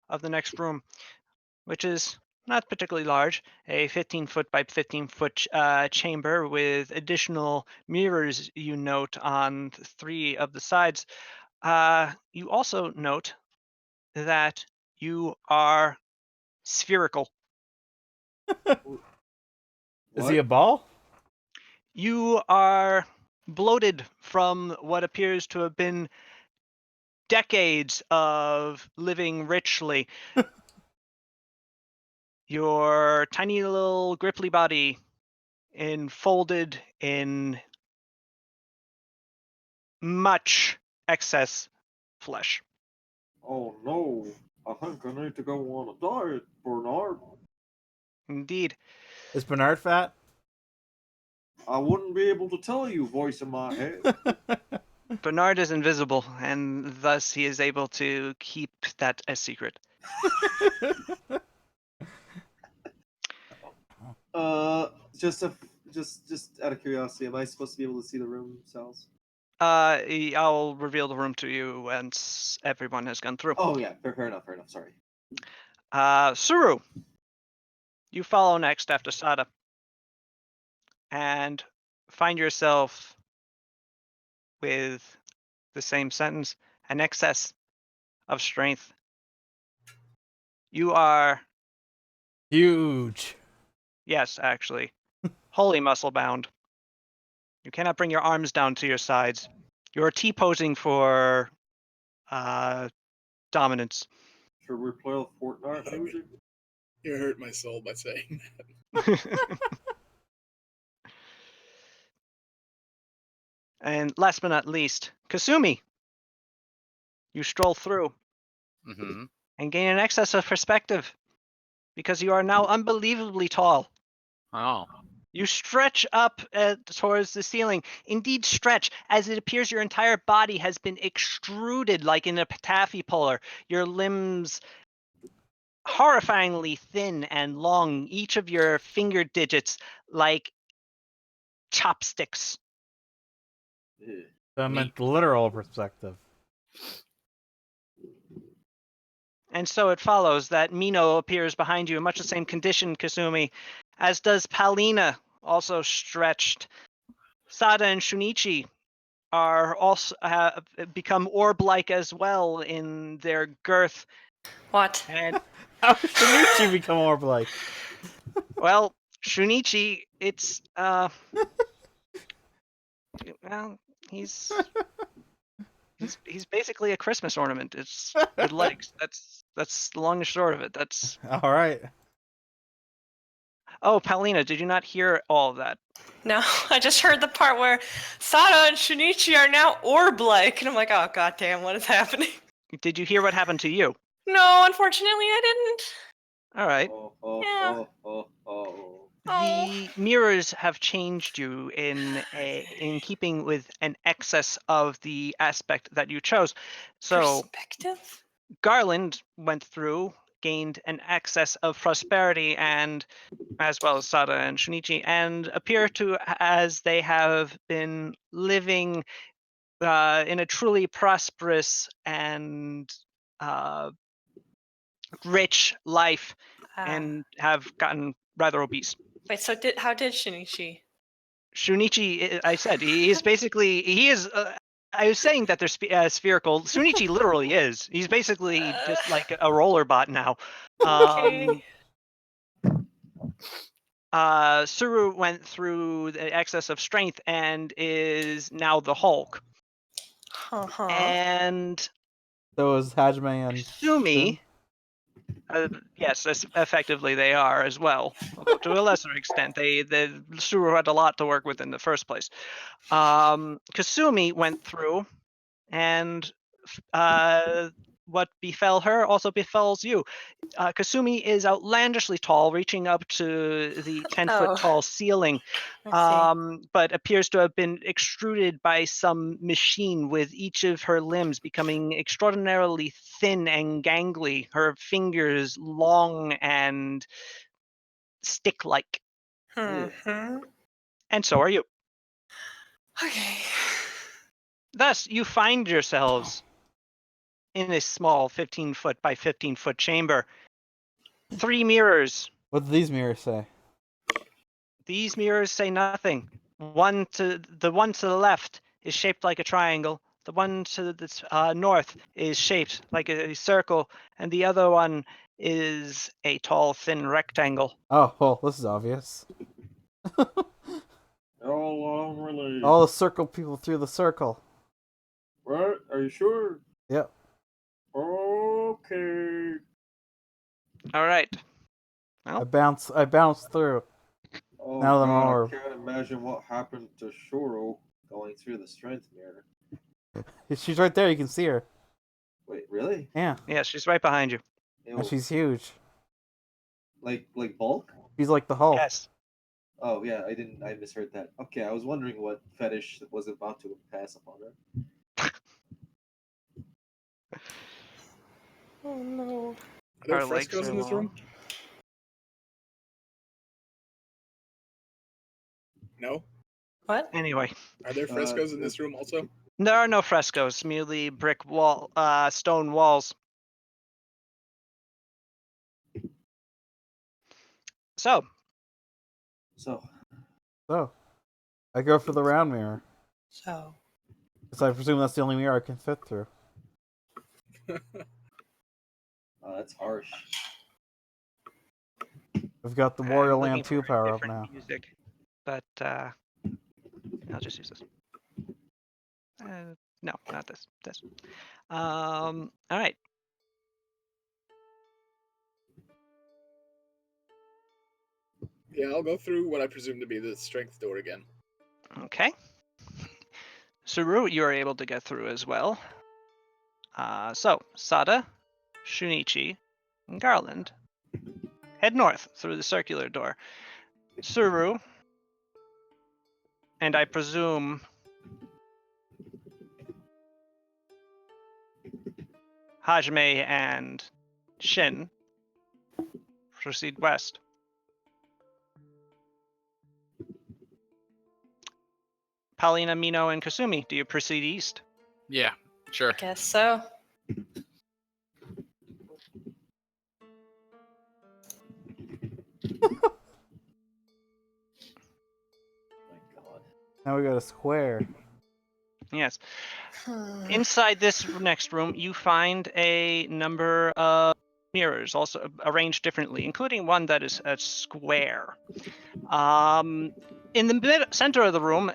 of the next room, which is not particularly large, a 15-foot by 15-foot chamber with additional mirrors you note on 3 of the sides. You also note that you are spherical. Is he a ball? You are bloated from what appears to have been decades of living richly. Your tiny little gripply body enfolded in much excess flesh. Oh no, I think I need to go on a diet, Bernard. Indeed. Is Bernard fat? I wouldn't be able to tell you, voice in my head. Bernard is invisible, and thus he is able to keep that a secret. Just out of curiosity, am I supposed to be able to see the room cells? I'll reveal the room to you once everyone has gone through. Oh yeah, fair enough. Sorry. Suru, you follow next after Sada, and find yourself with the same sentence, an excess of strength. You are, Huge. yes, actually, wholly muscle bound. You cannot bring your arms down to your sides. You're T-posing for dominance. Should we play the Fortnite music? You hurt my soul by saying And last but not least, Kasumi. You stroll through Mm-hmm. and gain an excess of perspective because you are now unbelievably tall. Oh. You stretch up towards the ceiling. Indeed, stretch, as it appears your entire body has been extruded like in a taffy puller. Your limbs horrifyingly thin and long, each of your finger digits like chopsticks. Yeah. I meant the literal perspective. And so it follows that Mino appears behind you in much the same condition, Kasumi, as does Palina, also stretched. Sada and Shunichi are also have become orb-like as well in their girth. What? And How did Shinichi become orb-like? well, Shunichi, it's well, he's basically a Christmas ornament. It's with legs. That's the long and short of it. That's All right. oh, Palina, did you not hear all of that? No, I just heard the part where Sada and Shunichi are now orb-like, and I'm like, oh goddamn, what is happening? Did you hear what happened to you? No, unfortunately, I didn't. All right. Yeah. Oh. The mirrors have changed you in keeping with an excess of the aspect that you chose. So Perspective? Garland went through, gained an excess of prosperity, and as well as Sada and Shunichi, and appear to as they have been living in a truly prosperous and rich life, and have gotten rather obese. Wait, so how did Shinichi? Shunichi, I said, he is basically, he is, I was saying that they're spherical. Shunichi literally is. He's basically just like a roller bot now. Okay. Suru went through the excess of strength and is now the Hulk. Uh-huh. And So is Hajime and Kasumi, yes, effectively they are as well, although to a lesser extent. The Suru had a lot to work with in the first place. Kasumi went through, and what befell her also befalls you. Kasumi is outlandishly tall, reaching up to the 10-foot tall ceiling, I see. but appears to have been extruded by some machine, with each of her limbs becoming extraordinarily thin and gangly, her fingers long and stick-like. Mm-hmm. And so are you. Okay. Thus, you find yourselves in a small 15-foot by 15-foot chamber. 3 mirrors. what do these mirrors say? These mirrors say nothing. The one to the left is shaped like a triangle. The one to the north is shaped like a circle, and the other one is a tall, thin rectangle. Oh, well, this is obvious. Oh, I'm really. All the circle people through the circle. What? Are you sure? Yep. Okay. All right. I bounced through. Oh Now the God, more- I can't imagine what happened to Shoro going through the strength mirror. She's right there. You can see her. Wait, really? Yeah, Yeah, she's right behind you. and Ew. she's huge. Like bulk? She's like the Hulk. Yes. Oh yeah, I misheard that. Okay, I was wondering what fetish was about to pass upon her. Oh no. Are there Our legs frescoes are in this room? long. No. What? Anyway, Are there frescoes in this room also? there are no frescoes, merely brick stone walls. So, So, So, I go for the round mirror. So. Because I presume that's the only mirror I can fit through. that's harsh. I've got the I'm Warrior looking Land 2 for power up different now. music, but I'll just use this. No, not this. This. All right. Yeah, I'll go through what I presume to be the strength door again. Okay. Suru, you are able to get through as well. So, Sada, Shunichi, and Garland head north through the circular door. Suru, and I presume Hajime and Shin proceed west. Paulina, Mino, and Kasumi, do you proceed east? Yeah, sure. Guess so. My God. Now we got a square. Yes. Inside this next room, you find a number of mirrors, also arranged differently, including one that is a square. In the center of the room,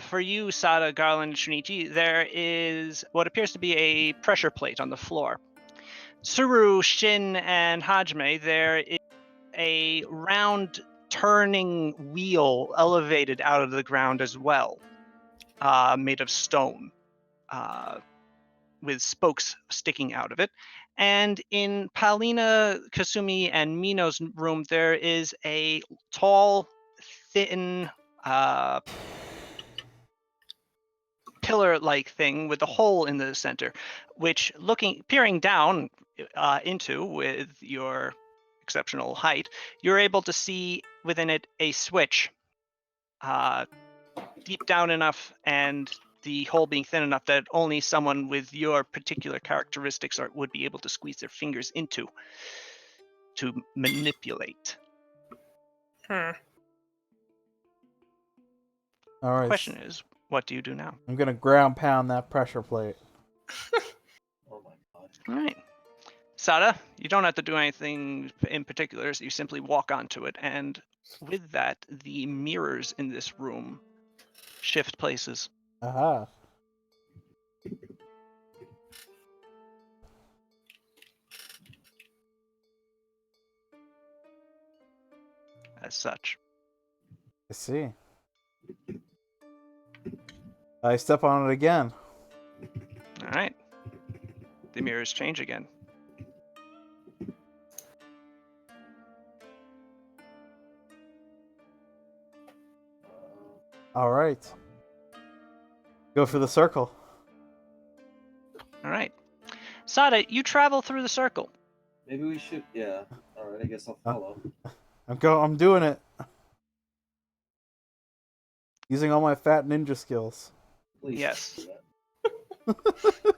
for you, Sada, Garland, and Shunichi, there is what appears to be a pressure plate on the floor. Suru, Shin, and Hajime, there is a round turning wheel elevated out of the ground as well, made of stone. With spokes sticking out of it. And in Paulina, Kasumi, and Mino's room, there is a tall, thin, pillar-like thing with a hole in the center, which peering down into with your exceptional height, you're able to see within it a switch deep down enough and the hole being thin enough that only someone with your particular characteristics would be able to squeeze their fingers into to manipulate. Hmm. Alright. Question is, what do you do now? I'm gonna ground pound that pressure plate. Oh my God. All right. Sada, you don't have to do anything in particular. So you simply walk onto it, and with that, the mirrors in this room shift places. Aha. As such. I see. I step on it again. All right. The mirrors change again. Alright. Go for the circle. All right. Sada, you travel through the circle. Maybe we should. Yeah. All right. I guess I'll follow. I'm doing it. Using all my fat ninja skills. Please. Yes. do that.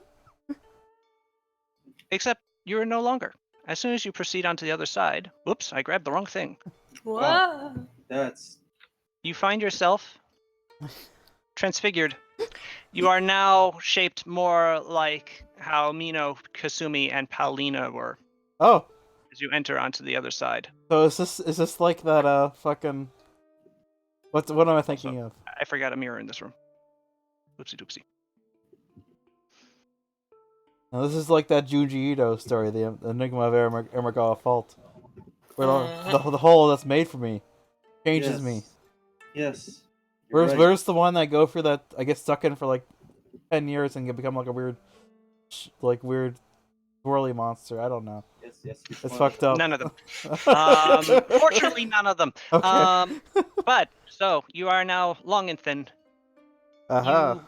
Except you're no longer. As soon as you proceed onto the other side, whoops, I grabbed the wrong thing. Whoa. That's. You find yourself transfigured. You are now shaped more like how Mino, Kasumi, and Paulina were Oh, as you enter onto the other side. so is this like that fucking what am I thinking of? I forgot a mirror in this room. Oopsie doopsie. Now, this is like that Junji Ito story, the Enigma of Ermengarde Fault, where the hole that's made for me changes me. Yes. You're right. Where's the one that go for that? I get stuck in for like 10 years and become like a weird swirly monster. I don't know. Yes. It's fucked up. None of them. Fortunately, none of them. Okay. But so you are now long and thin. Aha.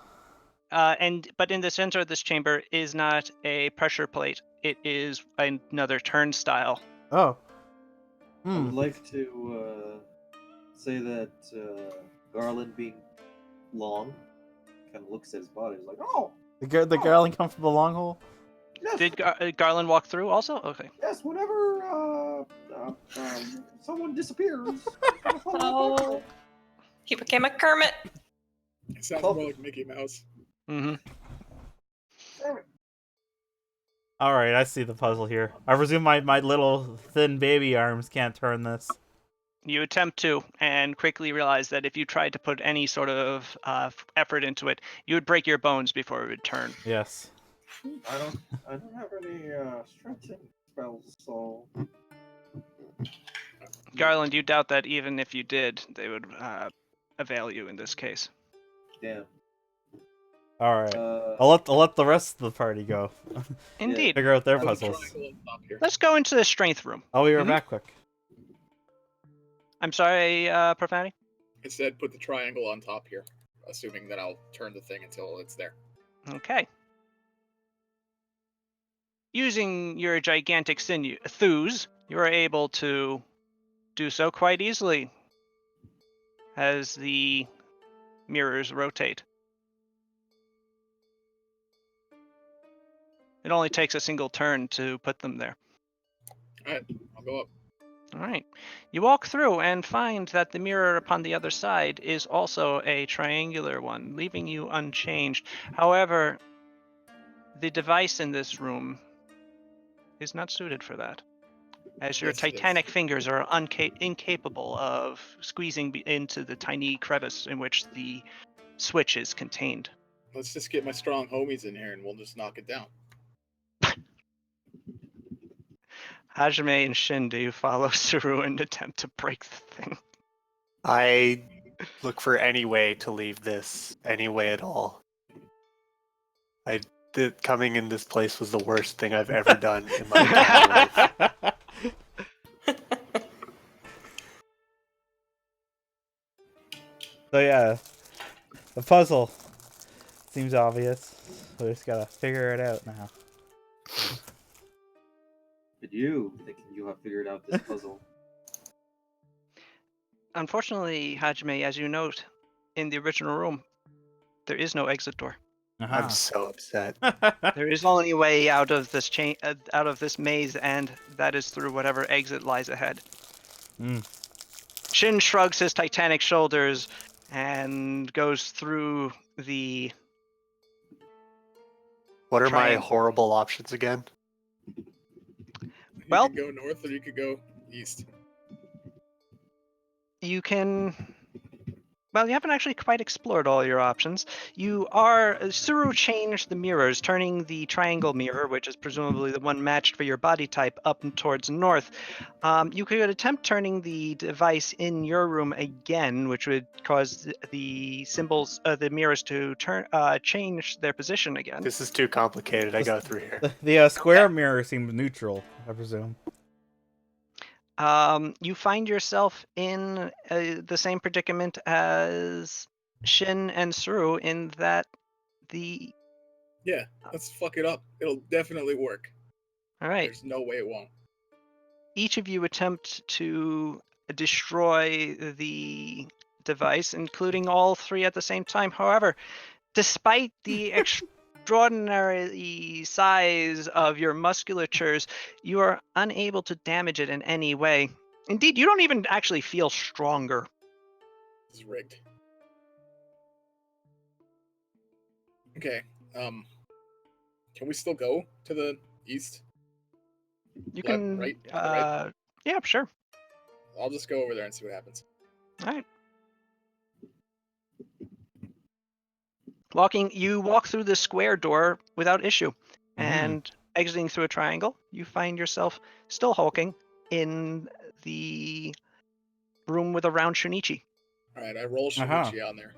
But in the center of this chamber is not a pressure plate. It is another turnstile. Oh. I would like to say that Garland being long kind of looks at his body. He's like, oh. The Garland come from the long hole. Yes. Did Garland walk through also? Okay. Yes. Whenever someone disappears. Oh, he became a Kermit. It sounds more like Mickey Mouse. Mm-hmm. All right, I see the puzzle here. I presume my little thin baby arms can't turn this. You attempt to, and quickly realize that if you tried to put any sort of effort into it, you would break your bones before it would turn. Yes. I don't have any stretching spells, so. Garland, you doubt that even if you did, they would avail you in this case. Damn. All right. I'll let the rest of the party go. Indeed. Figure out their Put the puzzles. triangle on top here. Let's go into the strength room. I'll be right Mhm. back quick. I'm sorry, Profanity? It said put the triangle on top here, assuming that I'll turn the thing until it's there. Okay. Using your gigantic thews, you are able to do so quite easily as the mirrors rotate. It only takes a single turn to put them there. Alright, I'll go up. All right. You walk through and find that the mirror upon the other side is also a triangular one, leaving you unchanged. However, the device in this room is not suited for that, as your Yes, it is. titanic fingers are incapable of squeezing into the tiny crevice in which the switch is contained. Let's just get my strong homies in here and we'll just knock it down. Hajime and Shin, do you follow Suru and attempt to break the thing? I look for any way to leave this, any way at all. Coming in this place was the worst thing I've ever done in my entire life. So yeah, the puzzle seems obvious. We just gotta figure it out now. But you thinking you have figured out this puzzle? Unfortunately, Hajime, as you note, in the original room, there is no exit door. I'm so upset. There is only a way out of this out of this maze, and that is through whatever exit lies ahead. Mm. Shin shrugs his titanic shoulders and goes through the. What are my Triangle. horrible options again? Well- You could go north or you could go east. You can. Well, you haven't actually quite explored all your options. Suru changed the mirrors, turning the triangle mirror, which is presumably the one matched for your body type, up and towards north. You could attempt turning the device in your room again, which would cause the symbols, the mirrors to change their position again. This is too complicated. I go through here. The square mirror seems neutral, I presume. You find yourself in the same predicament as Shin and Suru in that the. Yeah, let's fuck it up. It'll definitely work. All right. There's no way it won't. Each of you attempt to destroy the device, including all three at the same time. However, despite the extraordinary size of your musculatures, you are unable to damage it in any way. Indeed, you don't even actually feel stronger. This is rigged. Okay. Can we still go to the east? You Left, can, right, right? Yeah, sure. I'll just go over there and see what happens. All right. You walk through the square door without issue, and exiting through a triangle, you find yourself still hulking in the room with a round Shunichi. All right, I roll Uh-huh. Shinichi on there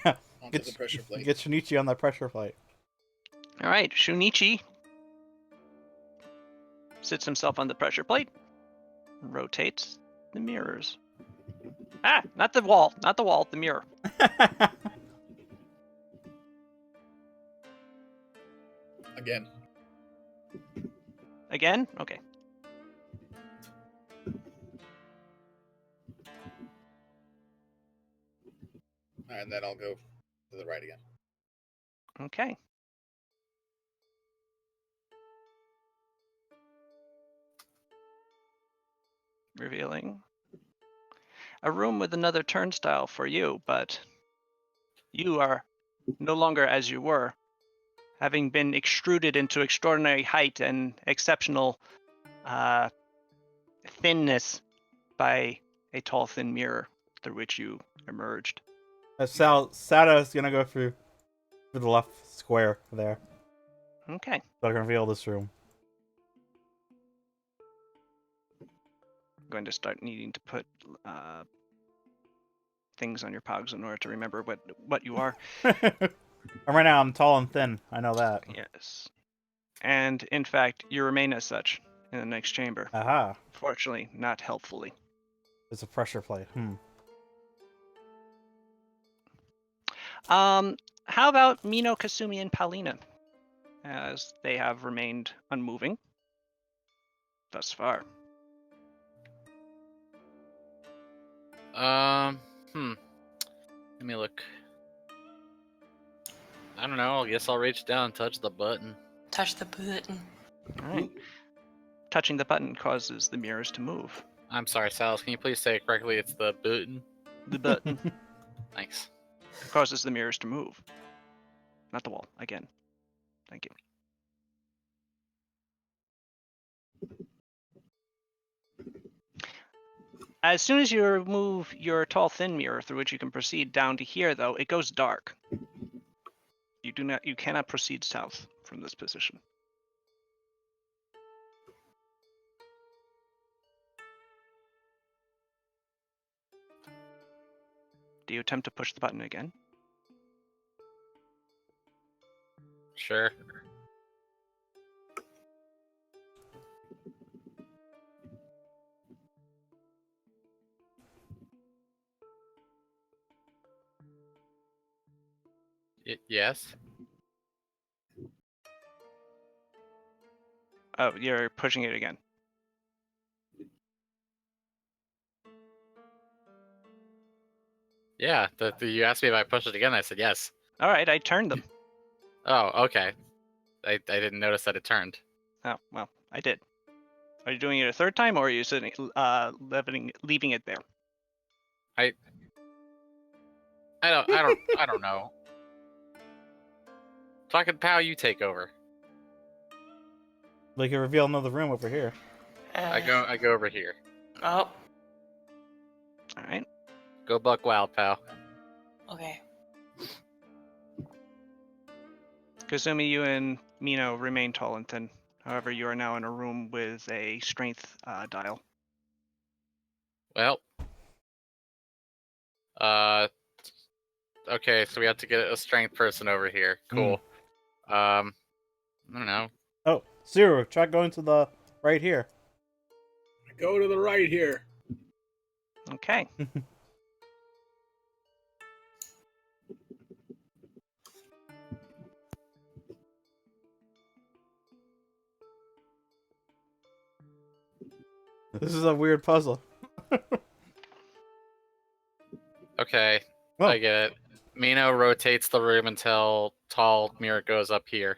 Yeah. onto the pressure plate. Get Shinichi on that pressure plate. All right, Shunichi sits himself on the pressure plate, rotates the mirrors. Ah, not the wall, the mirror. Again. Again? Okay. And then I'll go to the right again. Okay. Revealing a room with another turnstile for you, but you are no longer as you were, having been extruded into extraordinary height and exceptional thinness by a tall, thin mirror through which you emerged. Sada's gonna go through the left square there. Okay. So I can reveal this room. I'm going to start needing to put things on your pogs in order to remember what you are. And right now I'm tall and thin. I know that. Yes. And in fact, you remain as such in the next chamber. Aha. Fortunately, not helpfully. It's a pressure plate. How about Mino, Kasumi, and Paulina, as they have remained unmoving thus far? Let me look. I don't know. I guess I'll reach down and touch the button. Touch the button. All right. Touching the button causes the mirrors to move. I'm sorry, Salas. Can you please say it correctly? It's the button. The button Thanks. causes the mirrors to move. Not the wall. Again. Thank you. As soon as you remove your tall, thin mirror through which you can proceed down to here, though, it goes dark. You cannot proceed south from this position. Do you attempt to push the button again? Sure. Yes. Oh, you're pushing it again. Yeah. You asked me if I pushed it again. I said yes. All right, I turned them. Oh, okay. I didn't notice that it turned. Oh, well, I did. Are you doing it a third time, or are you sitting, leaving it there? I don't know. Fucking Pow, you take over. They can reveal another room over here. I go over here. Oh, All right. Go buck wild, pal. okay. Kazumi, you and Mino remain tall and thin. However, you are now in a room with a strength dial. Well. Okay, so we have to get a strength person over here. Cool. I don't know. Oh, Zero, try going to the right here. Go to the right here. Okay. This is a weird puzzle. Okay, Oh. I get it. Mino rotates the room until tall mirror goes up here.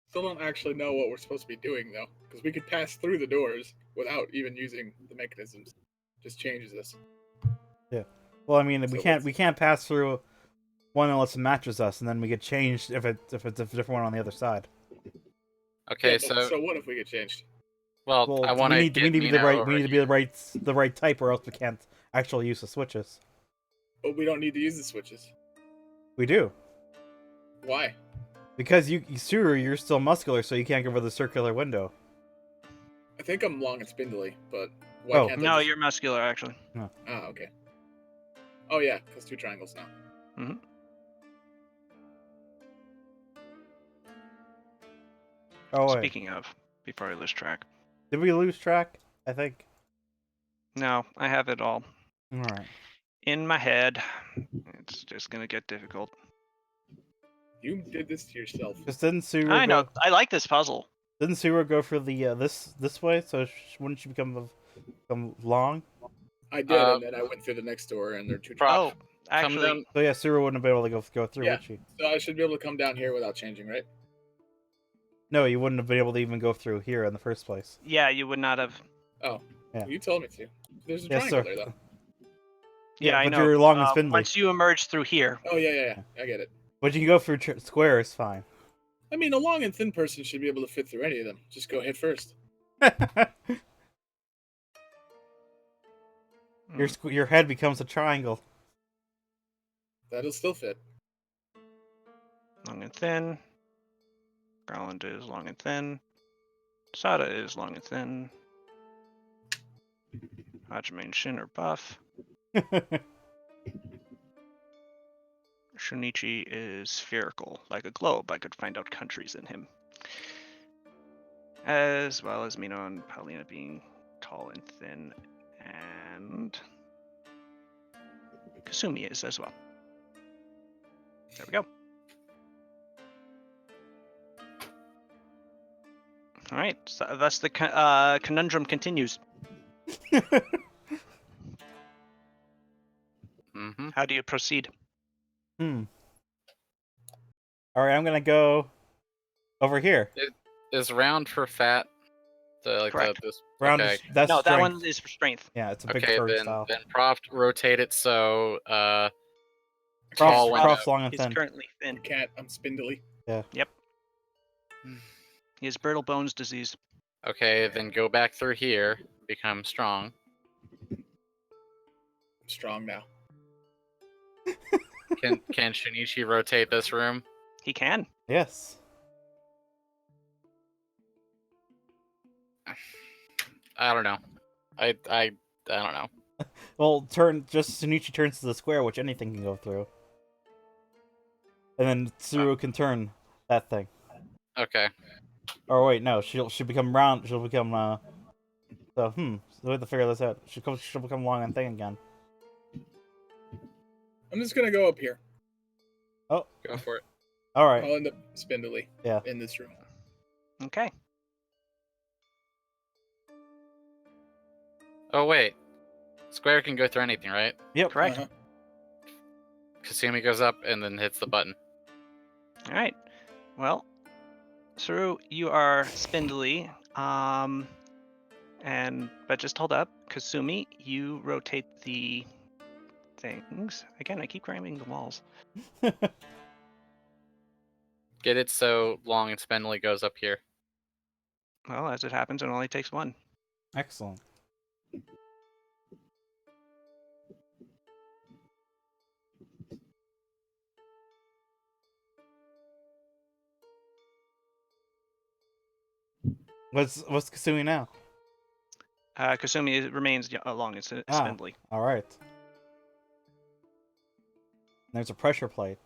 Still don't actually know what we're supposed to be doing though, because we could pass through the doors without even using the mechanisms. Just changes this. Yeah. Well, I mean, So we can't pass through one unless it matches us, and then we get changed if it's a different one on the other side. Okay, Yeah, but so what if we get changed? well, Well, I want to we need to be the right over we need to be here. the right type, or else we can't actual use of switches. But we don't need to use the switches. We do. Why? Because you're still muscular, so you can't go over the circular window. I think I'm long and spindly, but why Oh. can't I No, just... you're muscular actually. Ah, okay. Oh yeah, because 2 triangles now. Oh wait, Speaking of, before I lose track. did we lose track? I think. No, I have it all All right. in my head. It's just gonna get difficult. You did this to yourself. Because didn't Suru I know. go? I like this puzzle. Didn't Suru go for the this way? So wouldn't she become long? I did, and then I went through the next door, and there are 2 Prof, triangles. Oh, actually, down. So yeah, Suru wouldn't have been able to go through, Yeah. would she? So I should be able to come down here without changing, right? No, you wouldn't have been able to even go through here in the first place. yeah, you would not have. Oh. Yeah. Well, you told me to. There's a Yes, triangle sir. there, though. Yeah, I but know. you're long and spindly. Once you emerge through here, Oh, yeah. I get it. But you can go through squares, fine. I mean, a long and thin person should be able to fit through any of them. Just go head first. Your head becomes a triangle. That'll still fit. long and thin. Garland is long and thin. Sada is long and thin. Hajime and Shin are buff. Shunichi is spherical, like a globe. I could find out countries in him. As well as Mino and Paulina being tall and thin. And Kasumi is as well. There we go. All right, so thus the conundrum continues. Mm-hmm. How do you proceed? All right, I'm gonna go over here. Is round for fat? Correct. This, Round. okay. That's No, that strength. one is for strength. Yeah, it's a big Okay, turnstile. then Prof rotate it so Prof's, tall window. Prof's long and He's thin. currently thin. Cat, I'm spindly. He has brittle bones disease. Okay, then go back through here, become strong. I'm strong now. Can Shinichi rotate this room? He can. Yes. I don't know. I don't know. Well, just Sunichi turns to the square, which anything can go through. And then Tsuru can turn that thing. Okay. Or wait, no, she'll become round. She'll become So we have to figure this out. She'll become long and thin again. I'm just gonna go up here. Oh, Go for it. all right. I'll end up spindly. Yeah. In this room. Okay. Oh wait. Square can go through anything, right? Yep. Correct. Uh-huh. Kasumi goes up and then hits the button. All right. Well, Saru, you are spindly. But just hold up. Kasumi, you rotate the things. Again, I keep grabbing the walls. Get it so long and spindly goes up here. Well, as it happens, it only takes one. Excellent. What's Kasumi now? Kasumi remains long and spindly. All right. There's a pressure plate.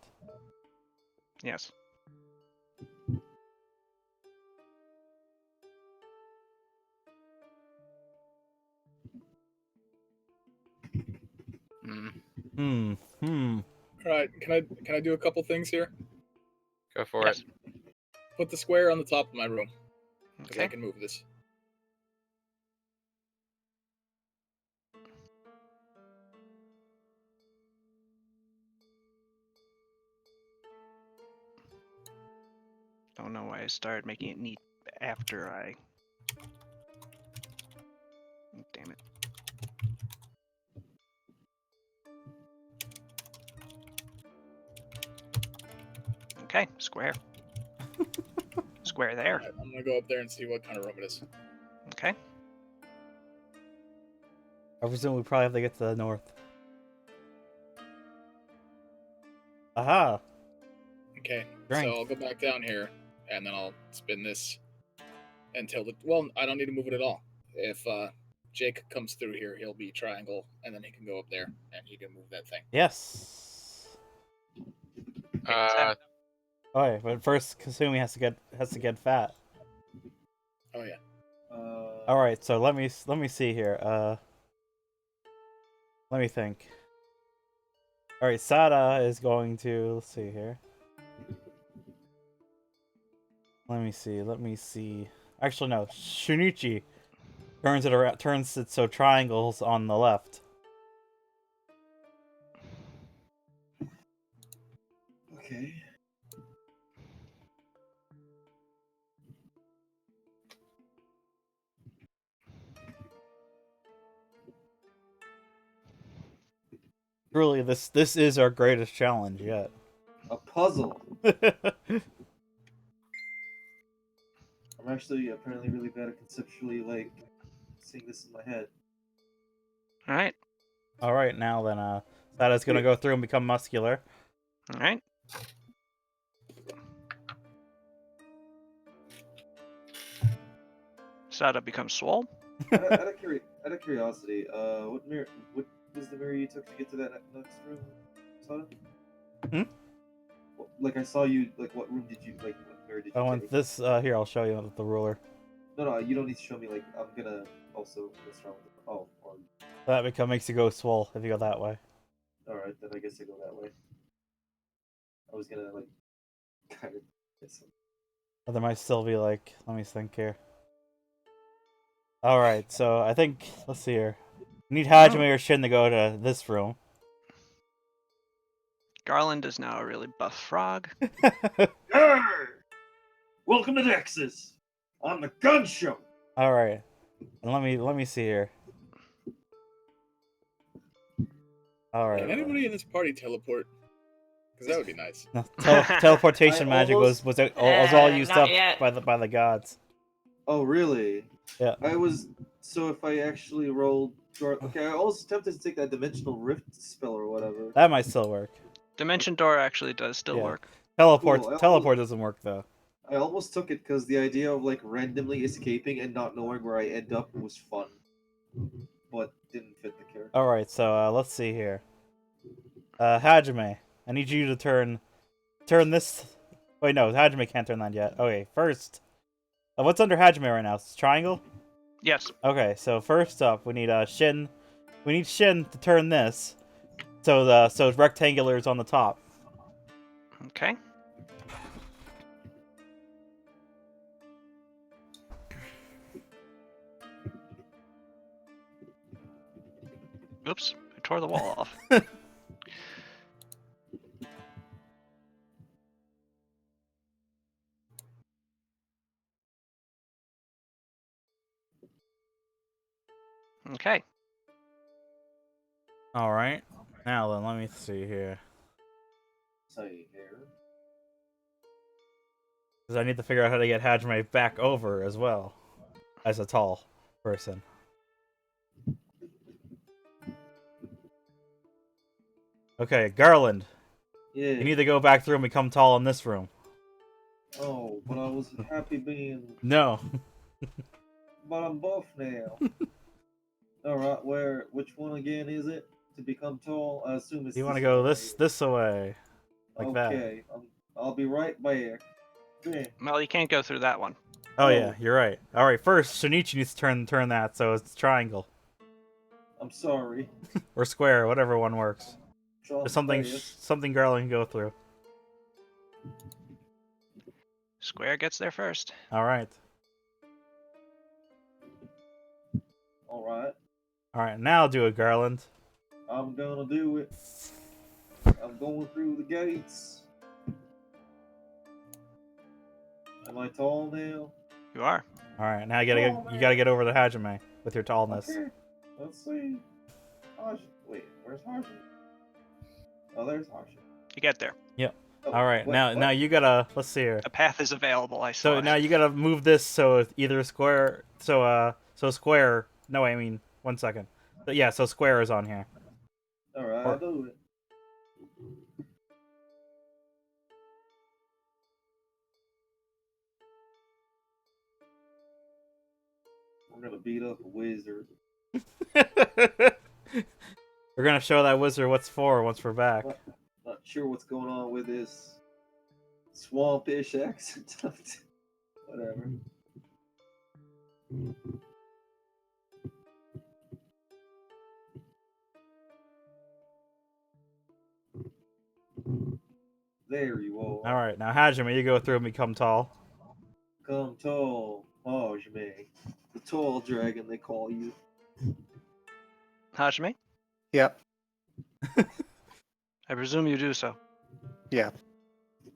Yes. Hmm. All right. Can I do a couple things here? Go for Yes. it. Put the square on the top of my room because I Okay. can move this. Don't know why I started making it neat after I. Damn it. Okay, square. Square there. All right, I'm gonna go up there and see what kind of room it is. Okay. I presume we probably have to get to the north. Aha! Okay, Drink. so I'll go back down here, and then I'll spin this until the. Well, I don't need to move it at all. If Jake comes through here, he'll be triangle, and then he can go up there, and he can move that thing. Yes. Uh, But first Kasumi has to get fat. Oh yeah. All right, so let me see here. Let me think. All right, Sada is going to, let's see here. Let me see. Actually, no. Shunichi turns it around, turns it so triangles on the left. Okay. Truly, this is our greatest challenge yet. A puzzle. I'm actually apparently really bad at conceptually like seeing this in my head. All right. All right, now then, Sada's gonna go through and become muscular. All right. Sada becomes swole. Out of curiosity, what was the mirror you took to get to that next room, Sada? Like I saw you. Like what room did you like? What mirror did you I take? want this. Here, I'll show you with the ruler. No, you don't need to show me. Like I'm gonna also mess around with it. Oh, That makes you go swole if you go that way. all right. Then I guess I go that way. I was gonna like kind of miss him. Or there might still be like, let me think here. All right, so I think let's see here. We need Hajime or Shin to go to this room. Garland is now a really buff frog. Arr! Welcome to Texas on the gun show. All right, and let me see here. All right. Can anybody in this party teleport? Because that would be nice. No, teleportation I magic almost- was all used not up yet. by the gods. Oh really? Yeah. I was so if I actually rolled. Okay, I was tempted to take that dimensional rift spell or whatever. That might still work. Dimension door actually does still Yeah. work. Teleport Cool, I teleport doesn't work though. I almost took it because the idea of like randomly escaping and not knowing where I end up was fun, but didn't fit the character. All right, so let's see here. Hajime, I need you to turn this. Wait, no, Hajime can't turn that yet. Okay, first, what's under Hajime right now? It's triangle. Yes. Okay, so first up, we need Shin. We need Shin to turn this, so it's rectangular is on the top. Okay. Oops, I tore the wall off. Okay. All right. Now then, let me see here, Say here. because I need to figure out how to get Hajime back over as well, as a tall person. Okay, Garland, Yeah. you need to go back through and become tall in this room. Oh, but I was happy being. No. But I'm buff now. Alright, which one again is it? To become tall? I assume it's You want to this go one, this away, like that. Okay, I'll be right back. Yeah. Well, you can't go through that one. Oh yeah, you're right. All right, first Shinichi needs to turn that so it's triangle I'm sorry. or square, whatever one works. Try There's something my best. something Garland can go through. Square gets there first. All right, Alright, all right. Now do it, Garland. I'm gonna do it. I'm going through the gates. Am I tall now? You are. All right, now you gotta get over the Hajime with your tallness. Okay. Let's see. Wait, where's Harshin? Oh, there's Harshin. You get there. Oh, All right, wait, now what? you gotta let's see here. A path is available. I saw. So it. now you gotta move this so it's either square. So square. No, I mean 1 second. But yeah, so square is on here. Alright, Or- I'll do it. I'm gonna beat up a wizard. We're gonna show that wizard what's for once we're back. Not sure what's going on with this swampish accent. Whatever. There you are. Alright, now Hajime, you go through and become tall. Come tall, Hajime. The tall dragon they call you. Hajime, Yep. I presume you do so. Yeah.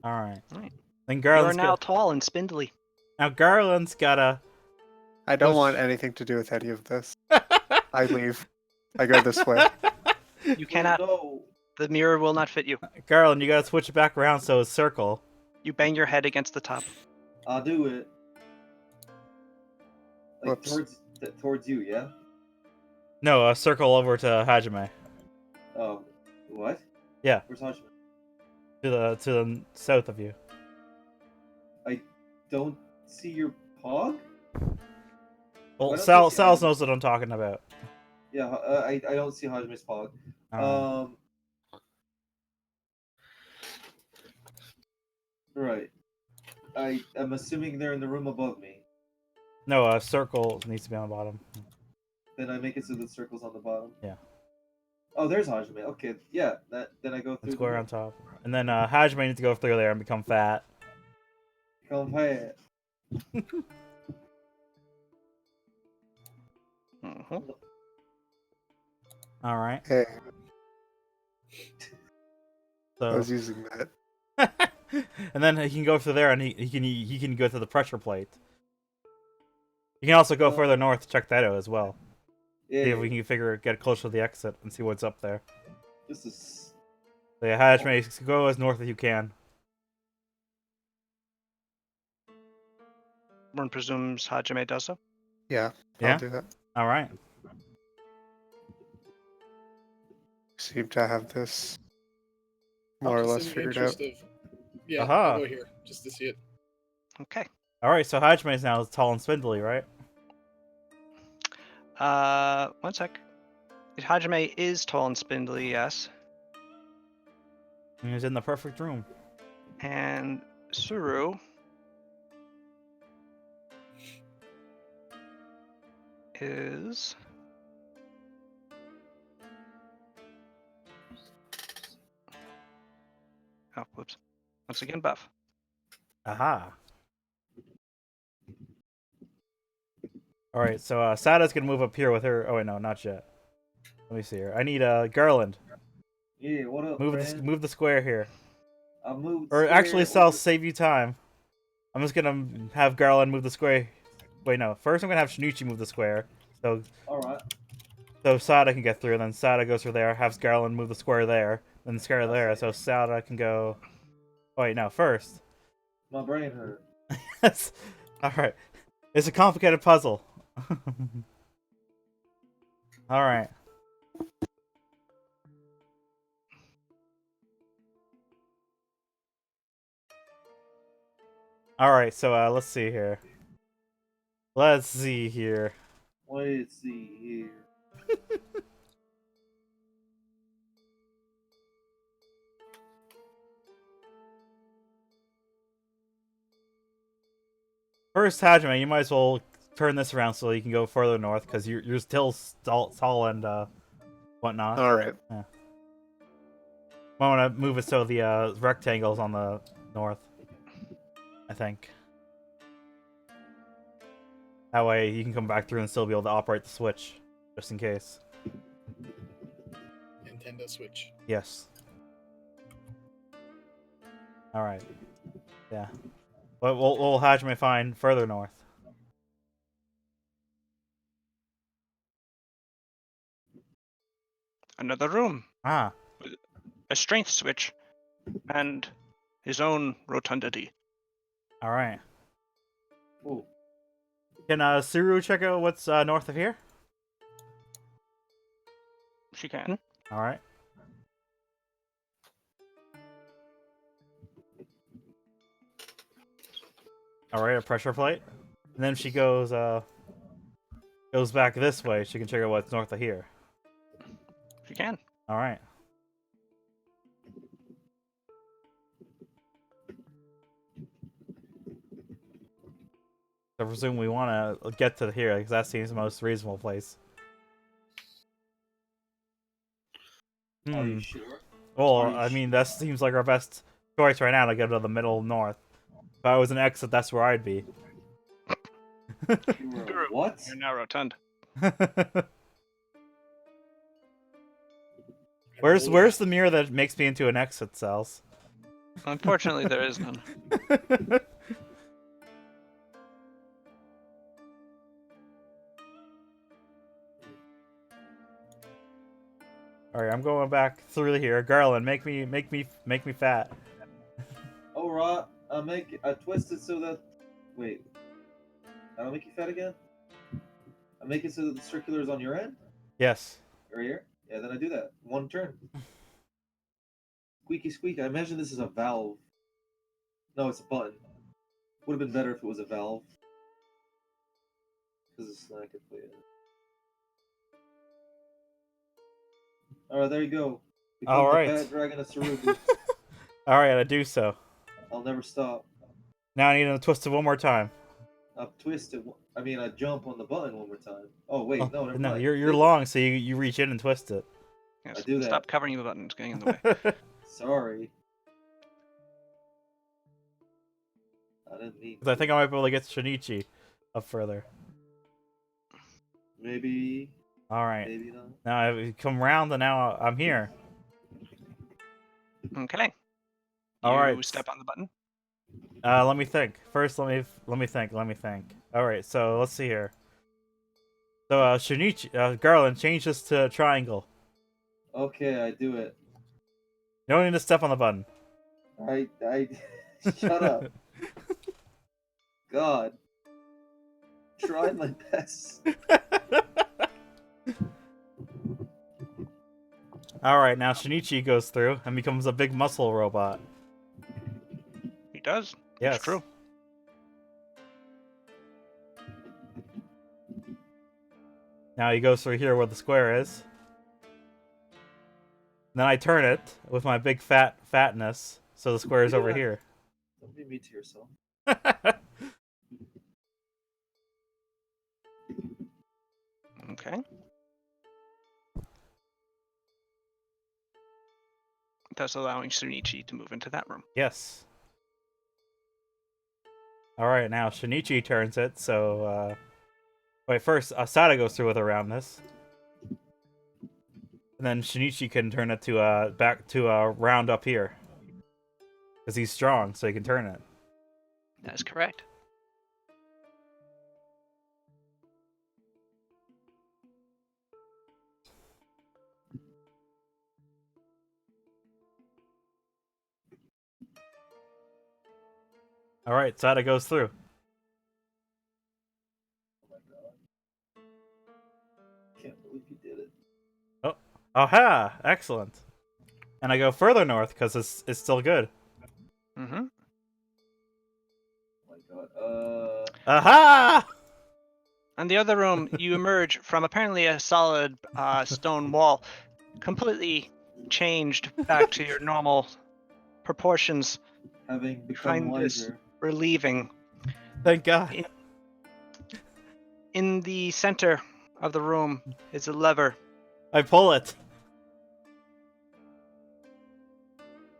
Alright. Right. Then You are Garland's now tall and spindly. now Garland's gotta I don't Push. want anything to do with any of this. I leave. I go this way. You cannot. No. The mirror will not fit you. Garland, you gotta switch it back around so it's circle. You bang your head against the top. I'll do it. Like Whoops. towards you, yeah? No, a circle over to Hajime. Oh, what? Yeah. Where's Hajime? To the south of you. I don't see your pog? Well, Why don't Sal you see Sal's Hajime? knows what I'm talking about. Yeah, I don't see Hajime's pog. Alright. Right. I'm assuming they're in the room above me. No, a circle needs to be on the bottom. Then I make it so the circle's on the bottom. Yeah. Oh, there's Hajime. Okay, yeah. Then I go And through square the on top. And then Hajime needs to go through there and become fat. Come fast. Mhm. Alright. Hey, I So was using that. and then he can go through there and he can go through the pressure plate. You can also go further north to check that out as well. Yeah. See if we can get closer to the exit and see what's up there. This is. So yeah, Hajime, go as north as you can. One presumes Hajime does so. Yeah, Yeah? I'll do that. Alright. Seem to have this more or Just less in the figured out. interest of- Yeah, Aha. I'll go here just to see it. Okay. Alright, so Hajime is now tall and spindly, right? 1 sec. Hajime is tall and spindly, yes. He's in the perfect room. And Suru is oh, whoops. Once again, buff. Aha. Alright, so Sada's gonna move up here with her. Oh wait, no, not yet. Let me see here. I need Garland. Yeah, what up, friend? Move the square here. I moved. Or square actually, Sal, over- save you time. I'm just gonna have Garland move the square. Wait, no. First, I'm gonna have Shinichi move the square. Alright. So Sada can get through. Then Sada goes through there. Has Garland move the square there. Then the square there. So Sada can go. Oh, wait, no. First. My brain hurt. All right. It's a complicated puzzle. All right. All right. So let's see here. Let's see here. Let's see here. First, Hajime, you might as well turn this around so you can go further north because you're still tall and whatnot. All right. I want to move it so the rectangle's on the north. I think. That way you can come back through and still be able to operate the switch, just in case. Nintendo Switch. Yes. All right. Yeah. But we'll Hajime find further north. Another room. Ah. A strength switch. And his own rotundity. All right. Ooh. Can Suru check out what's north of here? She can. All right. All right, a pressure plate. And then she goes back this way. She can check out what's north of here. She can. All right. I presume we want to get to here because that seems the most reasonable place. Are you sure? Well, Are you I mean, that seems like our best choice right now to go to the middle north. If I was an exit, that's where I'd be. You were what? You're now rotund. Where's the mirror that makes me into an exit, Cells? Unfortunately, there is none. All right, I'm going back through here. Garland, make me fat. Oh, right. I twist it so that. Wait. I don't make you fat again? I make it so that the circular is on your end? Yes. Right here? Yeah, then I do that. One turn. Squeaky squeak. I imagine this is a valve. No, it's a button. Would have been better if it was a valve. Because it's not good for you. Alright, there you go. Become All the right. Fat Dragon of Sarubu. All right, I do so. I'll never stop. Now I need to twist it one more time. I'll twist it. I jump on the button one more time. Oh, wait, no, never no, mind. you're long, so you reach in and twist it. Yes. I do that. Stop covering the button. It's getting in the way. Sorry. I didn't mean. Because I think I might be able to get Shinichi up further. Maybe. All right. Maybe not. Now I've come round, and now I'm here. Okay. All you right. step on the button. Let me think. First, let me think. All right. So let's see here. So Shinichi, Garland, change this to triangle. Okay, I do it. You don't need to step on the button. I shut up. God. Tried my best. Alright, now Shinichi goes through and becomes a big muscle robot. He does. Yes. It's true. Now he goes through here where the square is. Then I turn it with my big fatness, so the square is over Yeah. here. Don't be mean to yourself. Okay. Thus allowing Sunichi to move into that room. Yes. Alright, now Shinichi turns it, so wait, first Asada goes through with a roundness. And then Shinichi can turn it to back to round up here. Because he's strong, so he can turn it. That is correct. Alright, Sada goes through. Oh my god. Can't believe you did it. Aha! Excellent. And I go further north because it's still good. Mm-hmm. Oh my god. Aha! In the other room, you emerge from apparently a solid stone wall, completely changed back to your normal proportions. Having become Find this wiser. relieving. Thank God. In the center of the room is a lever. I pull it.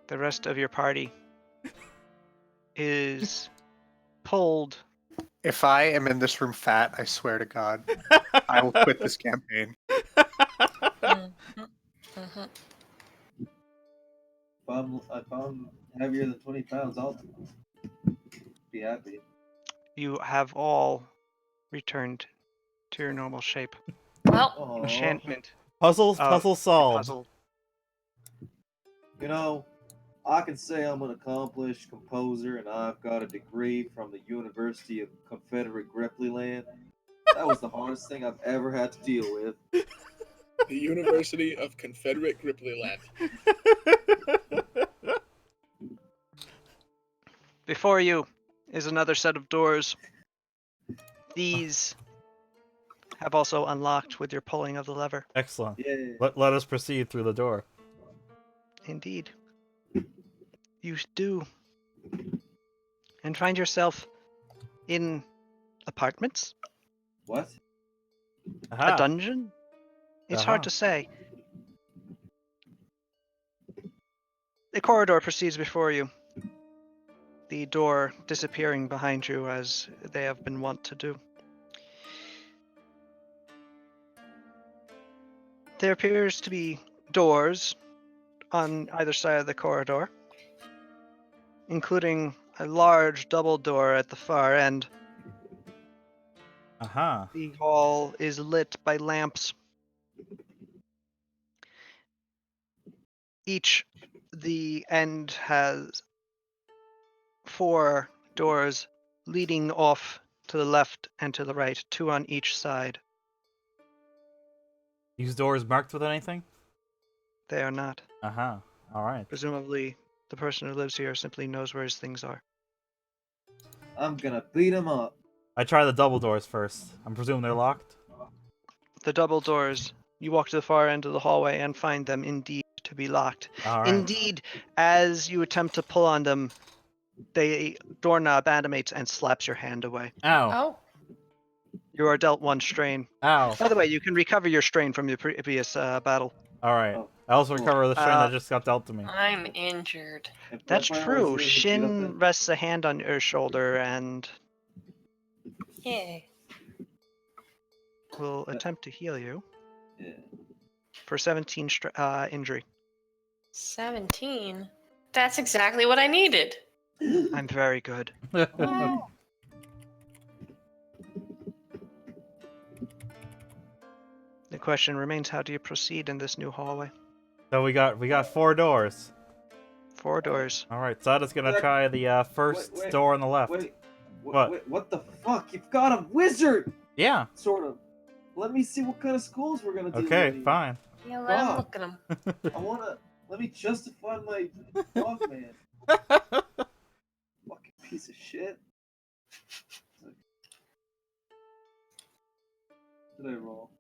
The rest of your party is pulled. If I am in this room fat, I swear to God, I will quit this campaign. If I'm heavier than 20 pounds, I'll be happy. You have all returned to your normal shape. Well, Aww. Enchantment. Puzzle solved. Puzzle. You know, I can say I'm an accomplished composer and I've got a degree from the University of Confederate Gripply Land. That was the hardest thing I've ever had to deal with. The University of Confederate Gripplyland. Before you is another set of doors. These have also unlocked with your pulling of the lever. Excellent. Yeah. Let us proceed through the door. Indeed. You do. And find yourself in apartments? What? Aha. A dungeon? It's hard Uh-huh. to say. The corridor proceeds before you, the door disappearing behind you as they have been wont to do. There appears to be doors on either side of the corridor, including a large double door at the far end. Aha. The hall is lit by lamps. The end has 4 doors leading off to the left and to the right, 2 on each side. These doors marked with anything? They are not. Aha. All right. Presumably, the person who lives here simply knows where his things are. I'm gonna beat him up. I try the double doors first. I'm presuming they're locked. The double doors, you walk to the far end of the hallway and find them indeed to be locked. All right. Indeed, as you attempt to pull on them, the doorknob animates and slaps your hand away. Ow. Oh, You are dealt 1 strain. Ow. By the way, you can recover your strain from your previous battle. All right. Oh, I also cool. recover the strain that just got dealt to me. I'm injured. If That's Pathfinder true. wasn't getting beat up Shin then- rests a hand on your shoulder and Yay. will attempt to heal you Yeah. for 17 injury. 17? That's exactly what I needed. I'm very good. Wow. The question remains, how do you proceed in this new hallway? So we got 4 doors. 4 doors. All right. Sada's gonna try the first Wait, door on the left. Wait. What? Wait, what the fuck? You've got a wizard! Yeah. Sort of. Let me see what kind of schools we're gonna do. Okay. with. Fine. Yeah, let him Fuck. look at him. I wanna. Let me justify my dog man. Fucking piece of shit. Did I roll?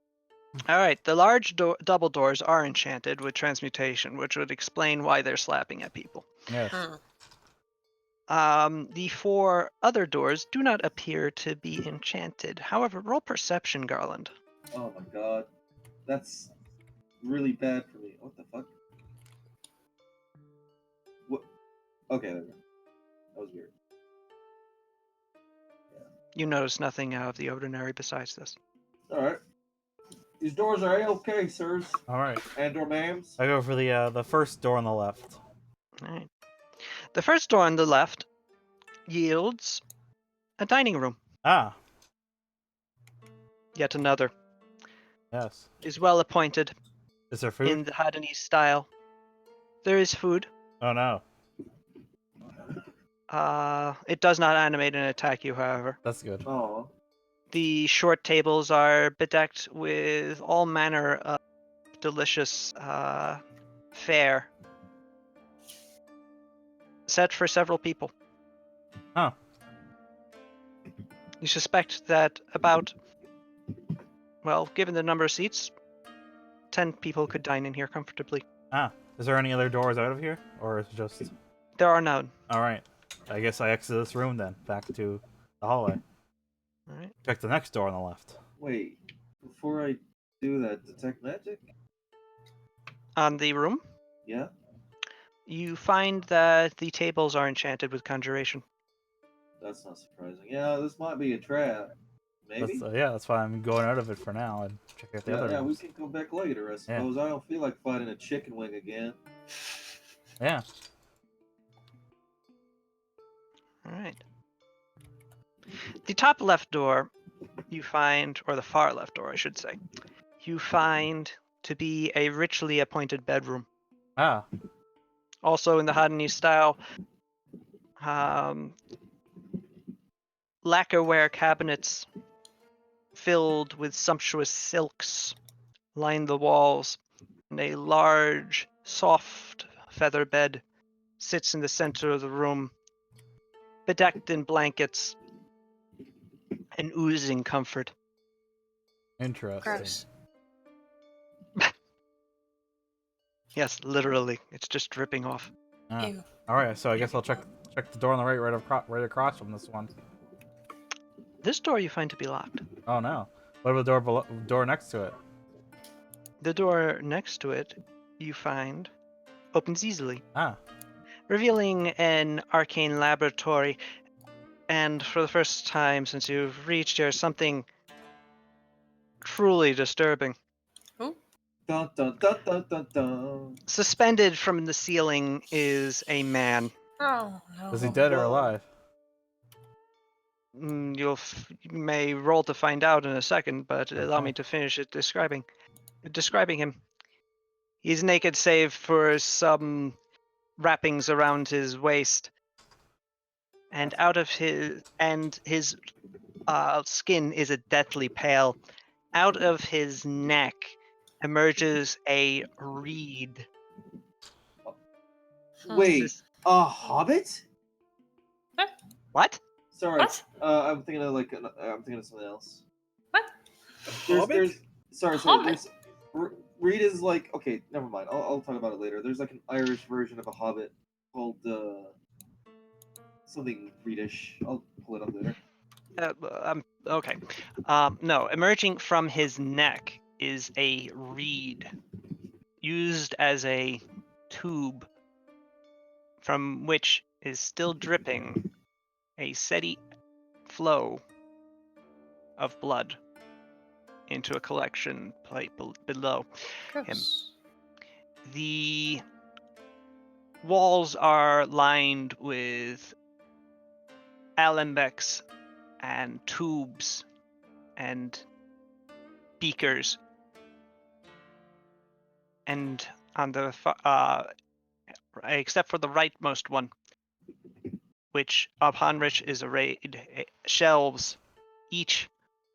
All right, the large double doors are enchanted with transmutation, which would explain why they're slapping at people. Yes. Hmm. The 4 other doors do not appear to be enchanted. However, roll perception, Garland. Oh my god. That's really bad for me. What the fuck? What? Okay, there we go. That was weird. You notice nothing out of the ordinary besides this. Alright. These doors are A-okay, sirs. All right. And or ma'ams. I go for the first door on the left. All right. The first door on the left yields a dining room. Ah. Yet another Yes. is well appointed Is there food? in the Hadanese style. There is food. Oh no. It does not animate and attack you, however. That's good. Oh. The short tables are bedecked with all manner of delicious fare, set for several people. Huh. You suspect that about, well, given the number of seats, 10 people could dine in here comfortably. Ah. Is there any other doors out of here, or is it just? There are none. All right. I guess I exit this room then, back to the hallway. All right. Check the next door on the left. Wait. Before I do that, detect magic? On the room, Yeah? you find that the tables are enchanted with conjuration. That's not surprising. Yeah, this might be a trap. Maybe? That's why I'm going out of it for now and check out the Yeah, other we rooms. can come back later, I suppose. I don't feel like fighting a chicken wing again. Yeah. All right. The top left door you find, or the far left door, I should say, you find to be a richly appointed bedroom. Ah. Also in the Hadanese style, lacquerware cabinets filled with sumptuous silks line the walls, and a large, soft feather bed sits in the center of the room, bedecked in blankets and oozing comfort. Interesting. Gross. Yes, literally, it's just dripping off. Ah. Ew. All right, so I guess I'll check the door on the right across from this one. This door you find to be locked. Oh no! What about the door next to it? The door next to it, you find, opens easily, Ah, revealing an arcane laboratory. And for the first time since you've reached here, something truly disturbing. Dun dun dun dun dun dun. Suspended from the ceiling is a man. Oh no. is he dead or alive? You may roll to find out in a second, but allow Okay. me to finish it describing him. He's naked save for some wrappings around his waist, and his skin is a deathly pale. Out of his neck emerges a reed. Wait, This- a hobbit? What? Sorry, What? I'm thinking of I'm thinking of something else. What? There's sorry, Hobbit? there's Reed is like okay, never mind. I'll talk about it later. There's like an Irish version of a hobbit called something Reedish. I'll pull it up later. Okay. No, emerging from his neck is a reed used as a tube from which is still dripping a steady flow of blood into a collection plate below him. Gross. The walls are lined with alembics and tubes and beakers, and on the except for the rightmost one, which upon which is arrayed shelves, each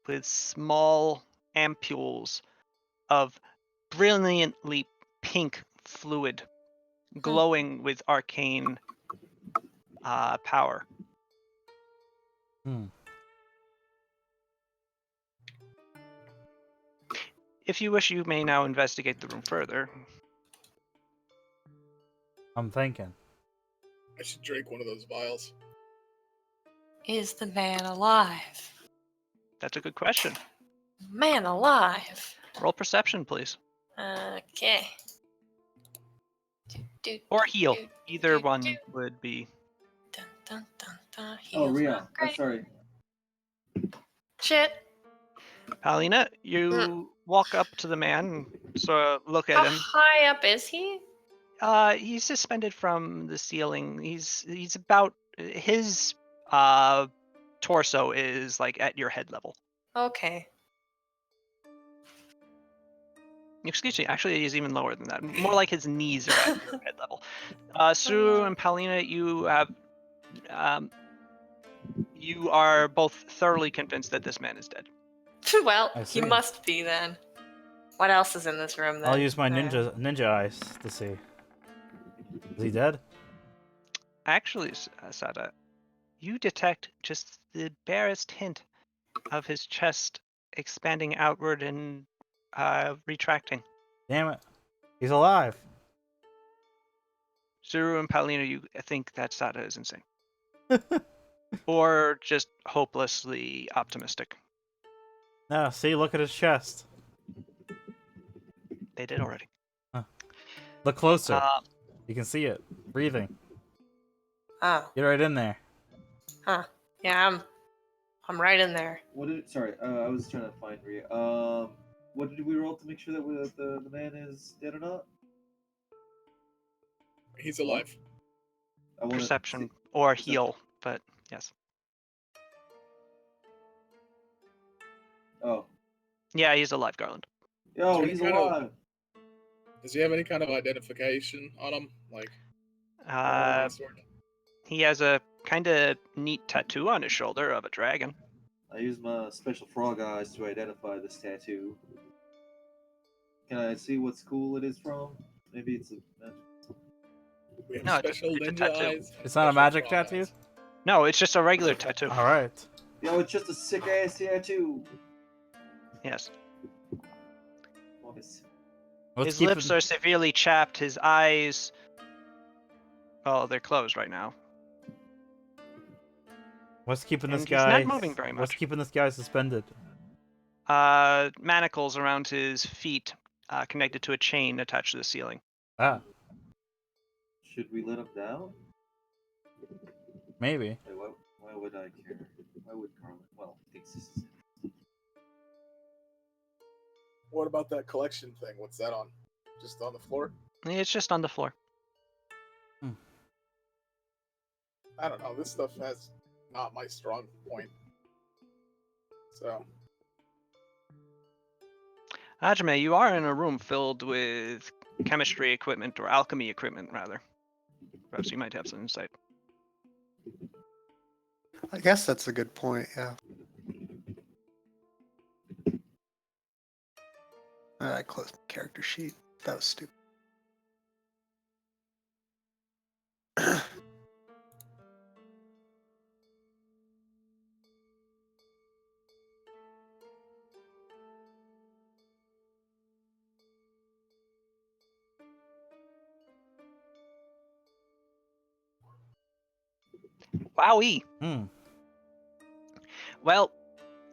with small ampules of brilliantly pink fluid, glowing with arcane power. Hmm. If you wish, you may now investigate the room further. I'm thinking. I should drink one of those vials. Is the man alive? That's a good question. Man alive. Roll perception, please. Okay. Do, Or heal. do, Either do, one do. would be. Dun, dun, dun, dun. Oh, Heals Ria. not great. Sorry. Shit. Paulina, you walk up to the man and sort of look at How him. high up is he? He's suspended from the ceiling. He's about his torso is like at your head level. Okay. Excuse me, actually he's even lower than that. More like his knees are at your head level. Suru and Paulina, you have you are both thoroughly convinced that this man is dead. Well, I he see. must be then. What else is in this room then? I'll use my ninja eyes to see. Is he dead? Actually, Sada, you detect just the barest hint of his chest expanding outward and retracting. Damn it. He's alive. Zuru and Paulina, you think that Sada is insane. Or just hopelessly optimistic. No, see, look at his chest. They did already. Look closer. Uh, You can see it. Breathing. Oh, Get right in there. huh. Yeah, I'm right in there. Sorry, I was trying to find Ria. What did we roll to make sure that the man is dead or not? He's alive. I wanna perception see- or perception. heal, but yes. Oh, Yeah, he's alive, Garland. yo, Is he's there any kind of- alive. Does he have any kind of identification on him? Like, Uh, sort? he has a kind of neat tattoo on his shoulder of a dragon. I use my special frog eyes to identify this tattoo. Can I see what school it is from? Maybe it's a magic. We have No, special it's a ninja tattoo. eyes. It's not a special magic claw tattoo? eyes. No, it's just a regular tattoo. All right. Yo, it's just a sick ass tattoo. Yes. Nice. Let's His keep lips it- are severely chapped. His eyes, well, they're closed right now. What's keeping this And he's guy? not moving very What's much. keeping this guy suspended? Manacles around his feet, connected to a chain attached to the ceiling. Ah, Should we let him down? maybe. Wait, why would I care? Why would Carlin? Well, he thinks this is it. What about that collection thing? What's that on? Just on the floor? It's just on the floor. I don't know. This stuff has not my strong point. So Hajime, you are in a room filled with chemistry equipment, or alchemy equipment, rather. Perhaps you might have some insight. I guess that's a good point, yeah. I closed the character sheet. That was stupid. Wowee! Hmm. Well,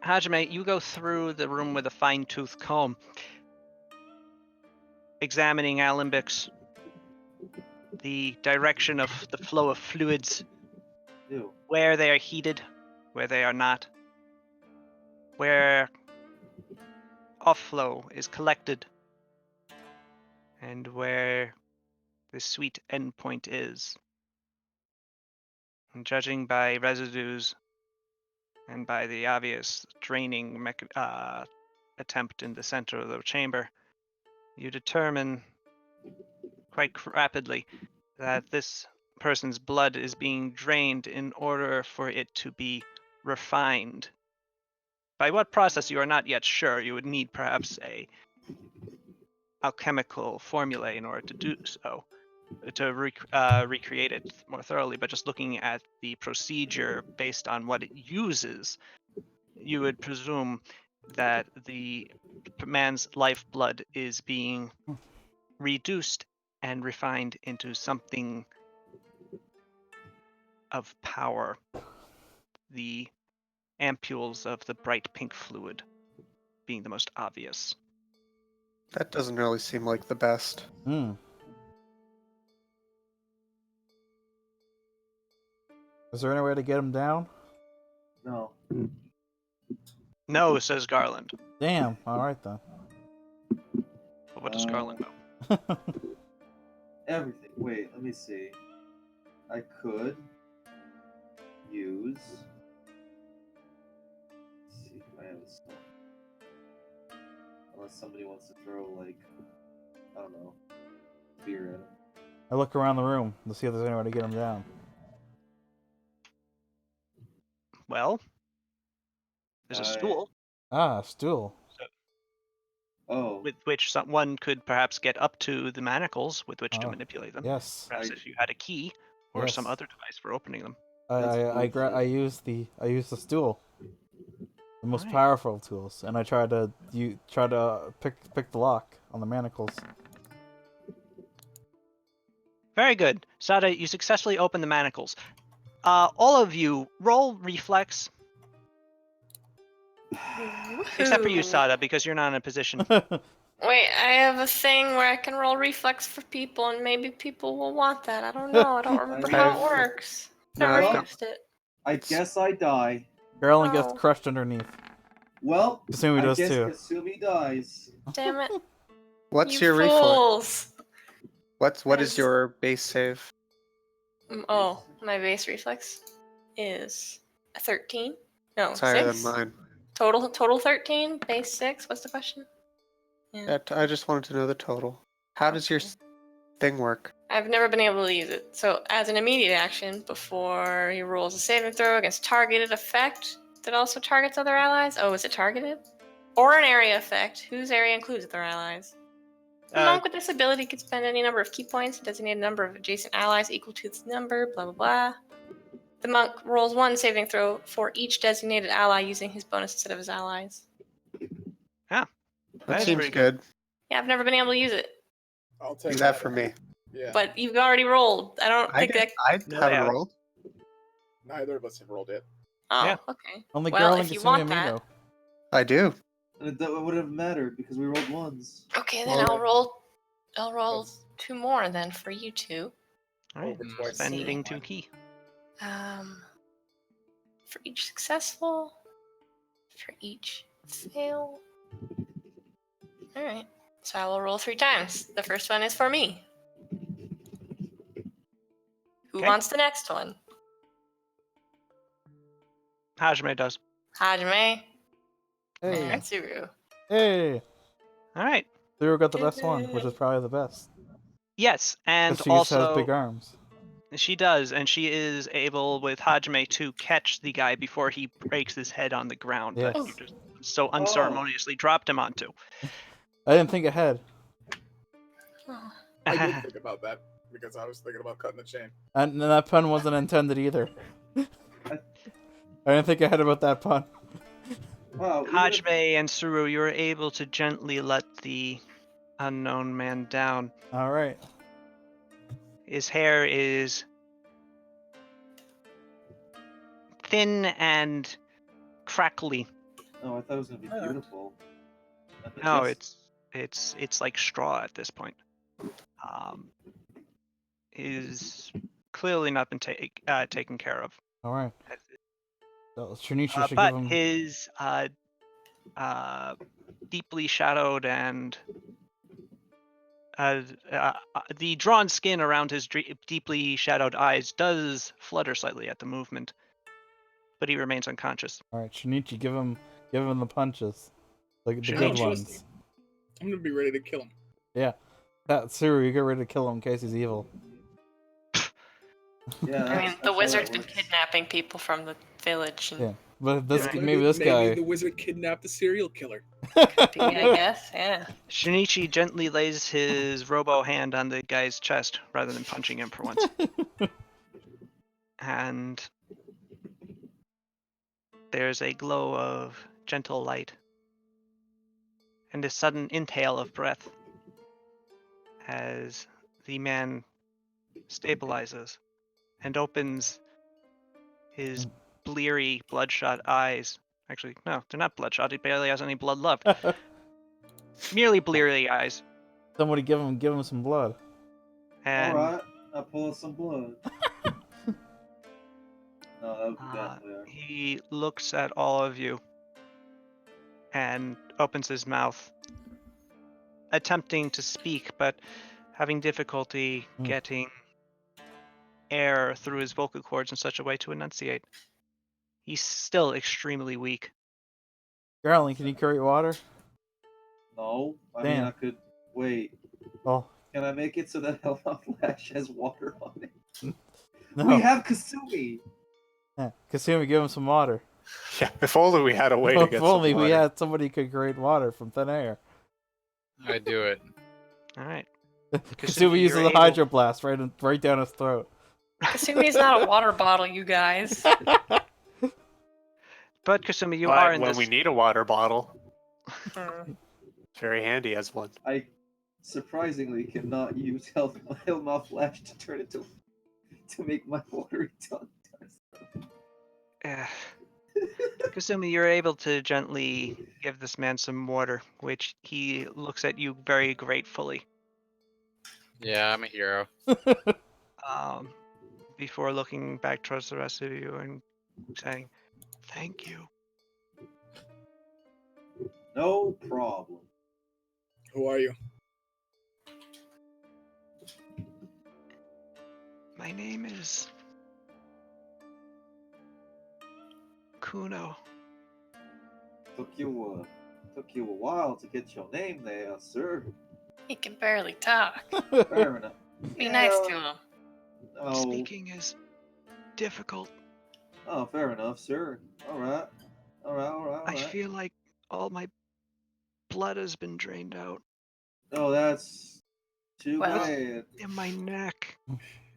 Hajime, you go through the room with a fine-tooth comb, examining alembics, the direction of the flow of fluids, Ew. where they are heated, where they are not, where off-flow is collected, and where the sweet endpoint is. And judging by residues and by the obvious draining attempt in the center of the chamber, you determine quite rapidly that this person's blood is being drained in order for it to be refined. By what process you are not yet sure. You would need perhaps a alchemical formula in order to do so, to recreate it more thoroughly. But just looking at the procedure based on what it uses, you would presume that the man's lifeblood is being reduced and refined into something of power. The ampules of the bright pink fluid being the most obvious. That doesn't really seem like the best. Hmm. Is there any way to get him down? No. No, says Garland. Damn. All right then. But what does Garland know? Everything. Wait, let me see. I could use. Let's see if I have a stuff. Unless somebody wants to throw, like, I don't know, beer at him. I look around the room to see if there's any way to get him down. Well, there's a stool Ah, stool. Oh, with which someone could perhaps get up to the manacles with which to Oh, manipulate them. Yes. Perhaps if you had a key or some Yes. other device for opening them. That's I use the stool, the most Alright. powerful tools, and I try to pick the lock on the manacles. Very good. Sada, you successfully open the manacles. All of you, roll reflex, except for you, Woohoo. Sada, because you're not in a position. Wait, I have a thing where I can roll reflex for people, and maybe people will want that. I don't know. I don't remember how it works. Never Well- used it. I guess I die. Garland gets Oh. crushed underneath. Well, Kasumi I does guess too. Kasumi dies. Damn it. What's You your reflex? fools. What is Yes. your base save? Oh, my base reflex is a 13. No, It's higher 6. than mine. Total 13. Base 6. What's the question? Yeah, I just wanted to know the total. How does your thing work? I've never been able to use it. So, as an immediate action, before he rolls a saving throw against targeted effect that also targets other allies. Oh, is it targeted? Or an area effect whose area includes other allies. The monk with this ability can spend any number of key points, designate a number of adjacent allies equal to its number, blah, blah, blah. The monk rolls 1 saving throw for each designated ally using his bonus instead of his allies. That That is seems pretty good. Yeah, I've never been able to use it, I'll take Do that for me. Yeah. but you've already rolled. I don't think that. I No, haven't yeah. rolled. Neither of us have rolled it. Oh, Yeah. okay. Only Well, Garland if you can send me want a that. Mino. I do. And it wouldn't have mattered because we rolled ones. Okay, then Well, I'll roll. I'll roll that's- 2 more then for you two. All right. Over twice. Spending 2 key. For each successful, for each fail. All right. So I will roll 3 times. The first one is for me. Who Okay. wants the next one? Hajime does. Hajime Hey, and Suru. hey. All right. Zero got the best one, which is probably the best. Yes, and 'Cause she also has big arms. she does, and she is able with Hajime to catch the guy before he breaks his head on the ground that Yes. you just so unceremoniously dropped him onto. I didn't think ahead. I did think about that because I was thinking about cutting the chain. And that pun wasn't intended either. I didn't think ahead about that pun. Wow. Hajime and Suru, you were able to gently let the unknown man down. Alright. His hair is thin and crackly. Oh, I thought it was gonna be beautiful. No, Yes. it's like straw at this point. Is clearly not been taken care of. Alright. So Shinichi should But give him... his deeply shadowed and the drawn skin around his deeply shadowed eyes does flutter slightly at the movement, but he remains unconscious. Alright, Shinichi, give him the punches. Like the Shinichi. good ones. I'm gonna be ready to kill him. Yeah. Suru, you get ready to kill him in case he's evil. Yeah. I mean, the wizard's been kidnapping people from the village. And Yeah. But this, Right. maybe this guy... Maybe the wizard kidnapped the serial killer. I guess, yeah. Shinichi gently lays his robo hand on the guy's chest rather than punching him for once. And there's a glow of gentle light and a sudden inhale of breath as the man stabilizes and opens his bleary, bloodshot eyes. Actually, no, they're not bloodshot. He barely has any blood left. Merely bleary eyes. Somebody give him some blood. And Alright, I'll pull some blood. No, that would be deathly. he looks at all of you and opens his mouth, attempting to speak, but having difficulty getting air through his vocal cords in such a way to enunciate. He's still extremely weak. Garland, can you carry water? No, I Damn. mean I could wait. Oh, Can I make it so that Hellmouth Lash has water on it? no. We have Kasumi. Yeah. Kasumi, give him some water. Yeah, if only we had a way to If get only some we water. had somebody who could create water from thin air. I do it. All right. Kasumi uses you're a hydroblast right down his throat. Kasumi's not a water bottle, you guys. But Kasumi, you But are in when this. we need a water bottle, Hmm. it's very handy as one. I surprisingly cannot use Hellmouth Lash to turn it to make my watery tongue. Kasumi, you're able to gently give this man some water, which he looks at you very gratefully. Yeah, I'm a hero. Before looking back towards the rest of you and saying, "Thank you." No problem. Who are you? My name is Kuno. Took you a while to get your name there, sir. He can barely talk. Fair enough. Be nice to him. Oh, Speaking is difficult. oh, fair enough, sir. All right. I feel like all my blood has been drained out. Oh, that's too Well. bad. In my neck.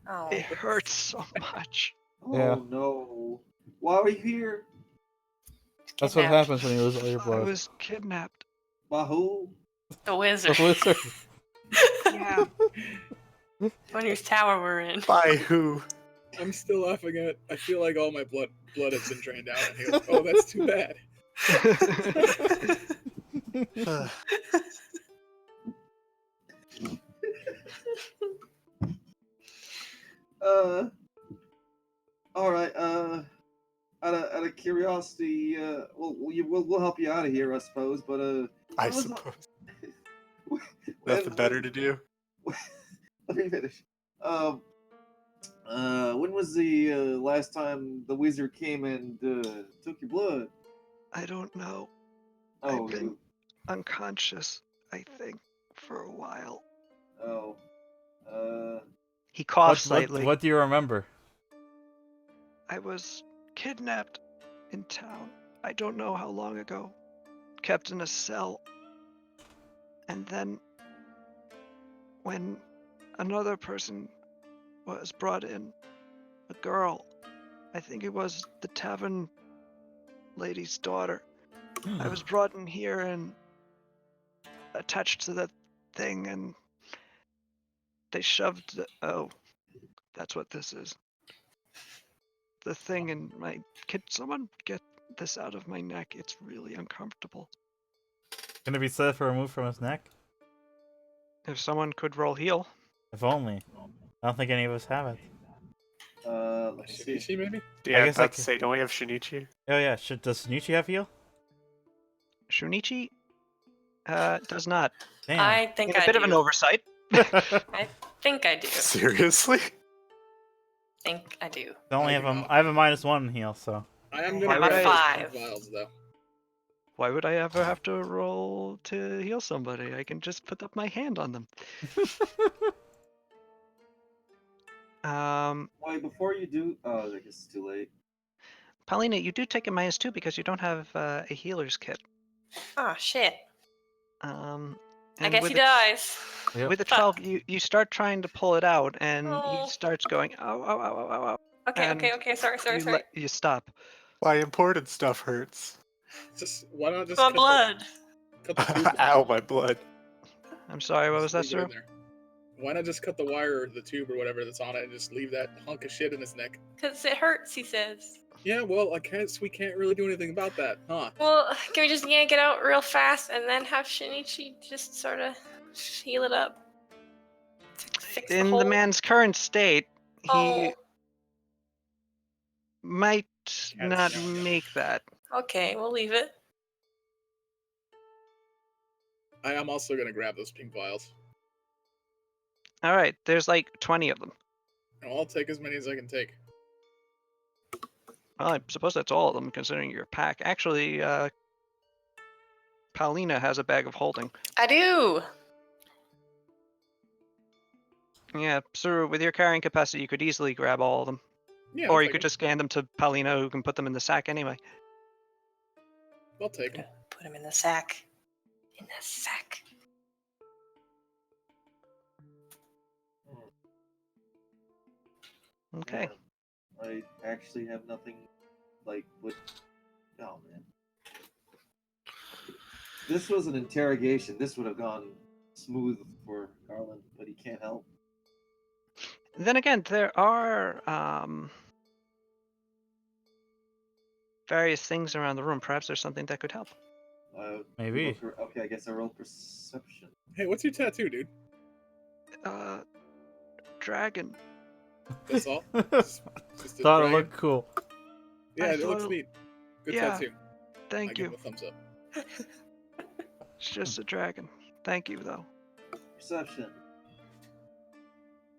Oh. It hurts so much. Oh Yeah. no. Why are you here? That's what Kidnapped. happens when you lose all your I blood. was kidnapped. By who? The wizard. The wizard. Yeah. One whose tower we're in. By who? I'm still laughing at. I feel like all my blood has been drained out, and he goes, "Oh, that's too bad." All right. Out of curiosity, we'll help you out of here, I suppose. But I what was- suppose. when- Nothing better to do. Let me finish. When was the last time the wizard came and took your blood? I don't know. Oh, I've been unconscious, I think, for a while. oh. He coughs slightly. What do you remember? I was kidnapped in town. I don't know how long ago. Kept in a cell. And then when another person was brought in, a girl, I think it was the tavern lady's daughter. I was brought in here and attached to that thing, and they shoved. Oh, that's what this is. The thing in my. Can someone get this out of my neck? It's really uncomfortable. Can it be said for removed from his neck? If someone could roll heal. If only. I don't think any of us have it. Let me see. Shinichi, maybe? Yeah, I guess was I about to could- say, don't we have Shinichi? Oh yeah, does Shinichi have heal? Shunichi does not. Damn. I think In a I bit do. of an oversight. I think I do. Seriously? Think I do. I only I have do a, not. I have a -1 heal, so. I am Why gonna would grab I- those pink vials, though. Why would I ever have to roll to heal somebody? I can just put up my hand on them. Wait, before you do, I guess it's too late. Paulina, you do take a -2 because you don't have a healer's kit. Oh shit. I I guess he dies. Yep. With a Fuck. 12, you start trying to pull it out, and Oh. he starts going, oh, oh, oh, oh, oh, oh. Okay, And okay. Sorry. You stop. Why important stuff hurts? Just why not just My cut blood. cut the tube? Ow, my blood. I'm sorry, what was that, Just leave it sir? in there. Why not just cut the wire or the tube or whatever that's on it and just leave that hunk of shit in his neck? Because it hurts, he says. Yeah, well, I guess we can't really do anything about that, huh? Well, can we just yank it out real fast and then have Shinichi just sort of heal it up? Fix In hole? the man's current state, he Oh, might not down, yeah. make that. okay, we'll leave it. I am also gonna grab those pink vials. All right, there's like 20 of them. And I'll take as many as I can take. Well, I suppose that's all of them, considering your pack. Actually, Paulina has a bag of holding. I do. Yeah, so with your carrying capacity, you could easily grab all of them. Yeah, Or I'll you take could 'em. just scan them to Paulina, who can put them in the sack anyway. I'll take them. Put him in the sack. In the sack. Okay. I actually have nothing, like, with... Oh, man. This was an interrogation. This would have gone smooth for Garland, but he can't help. Then again, there are various things around the room. Perhaps there's something that could help. Maybe. Okay, I guess I roll perception. Hey, what's your tattoo, dude? Dragon. That's all? Thought Just a it dragon? looked cool. Yeah, I it looks thought- neat. Good yeah, tattoo. I Thank give you. him a thumbs up. It's just a dragon. Thank you, though. Perception.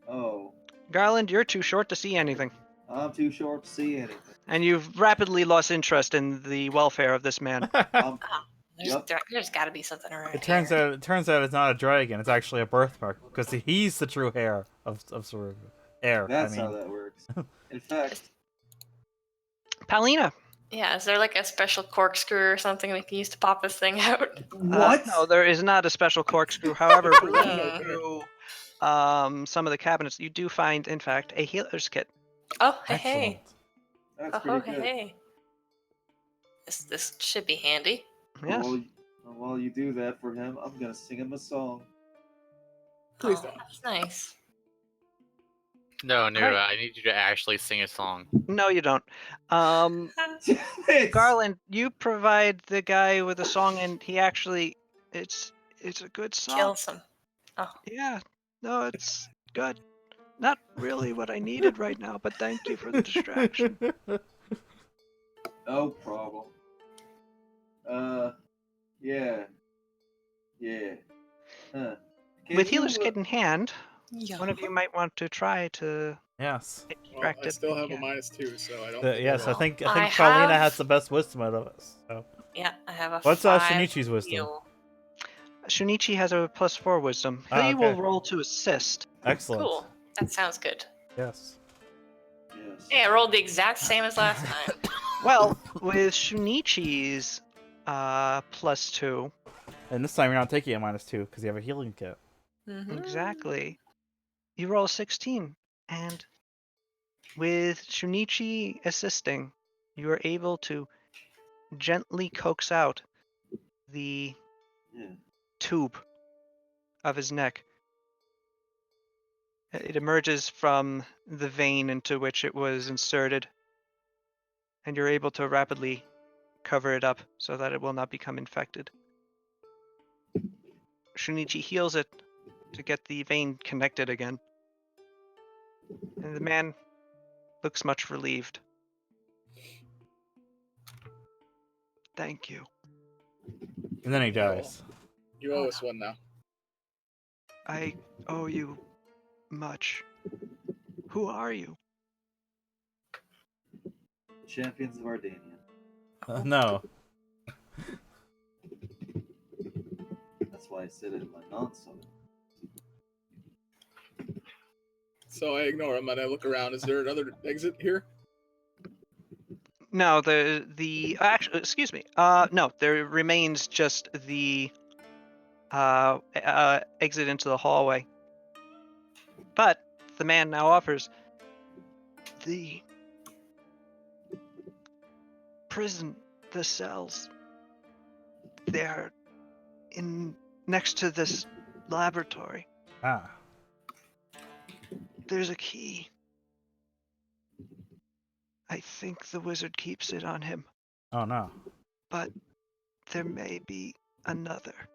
Oh, Garland, you're too short to see anything. I'm too short to see anything. And you've rapidly lost interest in the welfare of this man. There's got to be something around It turns here. out it's not a dragon. It's actually a birthmark because he's the true heir of Saruga. Heir. That's I mean. how that works. In fact, Paulina, Yeah, is there like a special corkscrew or something we can use to pop this thing out? What? No, there is not a special corkscrew. However, There's looking no there. through some of the cabinets, you do find, in fact, a healer's kit. Oh, hey, Excellent. hey. That's Oh, pretty hey, good. hey. This should be handy. Yes. While you do that for him, I'm gonna sing him a song. Please Oh, don't. that's nice. No, Alright. I need you to actually sing a song. No, you don't. Damn it! Garland, you provide the guy with a song, and he actually, it's a good song. Kills him. Oh, Yeah, no, it's good. Not really what I needed right now, but thank you for the distraction. No problem. Yeah. Yeah. Huh. Can With you, healer's kit in hand, yeah. one of you might want to try to Yes. get Well, I distracted. still have Yeah. a -2, so I don't. think Yes, I will. think I Carlina have- has the best wisdom out of us. So. Yeah, I have a What's 5 Shinichi's wisdom? heal. Shunichi has a +4 wisdom. He Ah, will okay. roll to assist. Excellent. Cool. That sounds good. Yes. Yes. Hey, I rolled the exact same as last time. Well, with Shunichi's +2, And this time you're not taking a -2 because you have a healing kit. Mhm. exactly, you roll a 16, and with Shunichi assisting, you are able to gently coax out the Yeah. tube of his neck. It emerges from the vein into which it was inserted, and you're able to rapidly cover it up so that it will not become infected. Shunichi heals it to get the vein connected again, and the man looks much relieved. Thank you. And then he dies. You owe us one now. I owe you much. Who are you? Champions of Ardania. No. That's why I said it in my non-southern. So I ignore him and I look around. Is there another exit here? No, the actually, excuse me. No, there remains just the exit into the hallway. But the man now offers the prison, the cells. They're in next to this laboratory. Ah. There's a key. I think the wizard keeps it on him, Oh no. but there may be another,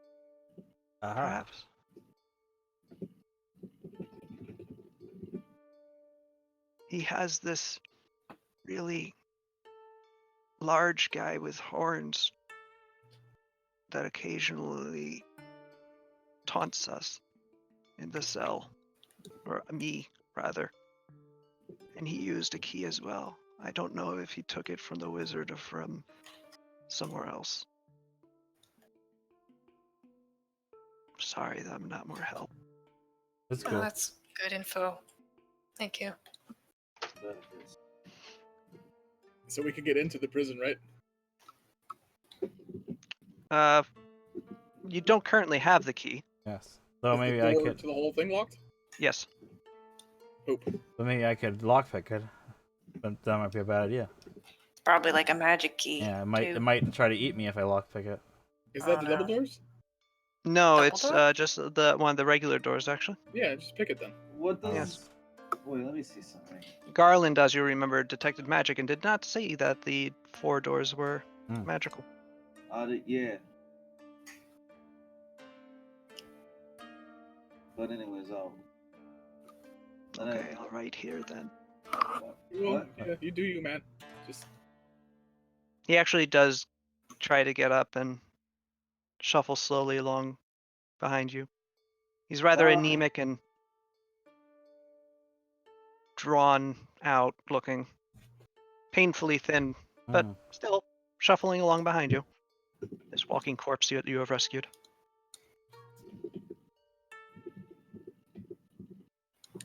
Aha. perhaps. He has this really large guy with horns that occasionally taunts us in the cell, or me, rather. And he used a key as well. I don't know if he took it from the wizard or from somewhere else. Sorry that I'm not more help. That's Oh, cool. that's good info. Thank you. That is. So we can get into the prison, right? You don't currently have the key. Yes. So Is maybe the I door could. to the whole thing locked? Yes. Poop. So maybe I could lockpick it. But that might be a bad idea. It's probably like a magic key. Yeah, it might. too. It might try to eat me if I lockpick it. Is Oh, that the double no. doors? No, Double it's door? just the one of the regular doors, actually. Yeah, just pick it then. What does? Yes. Wait, let me see something. Garland, as you remember, detected magic and did not see that the 4 doors were Hmm. magical. Yeah. But anyways, Okay, I'll write here then. What? Yeah, you do you, man. Just He actually does try to get up and shuffle slowly along behind you. He's rather anemic and drawn out looking, painfully thin, but Hmm. still shuffling along behind you. This walking corpse you have rescued.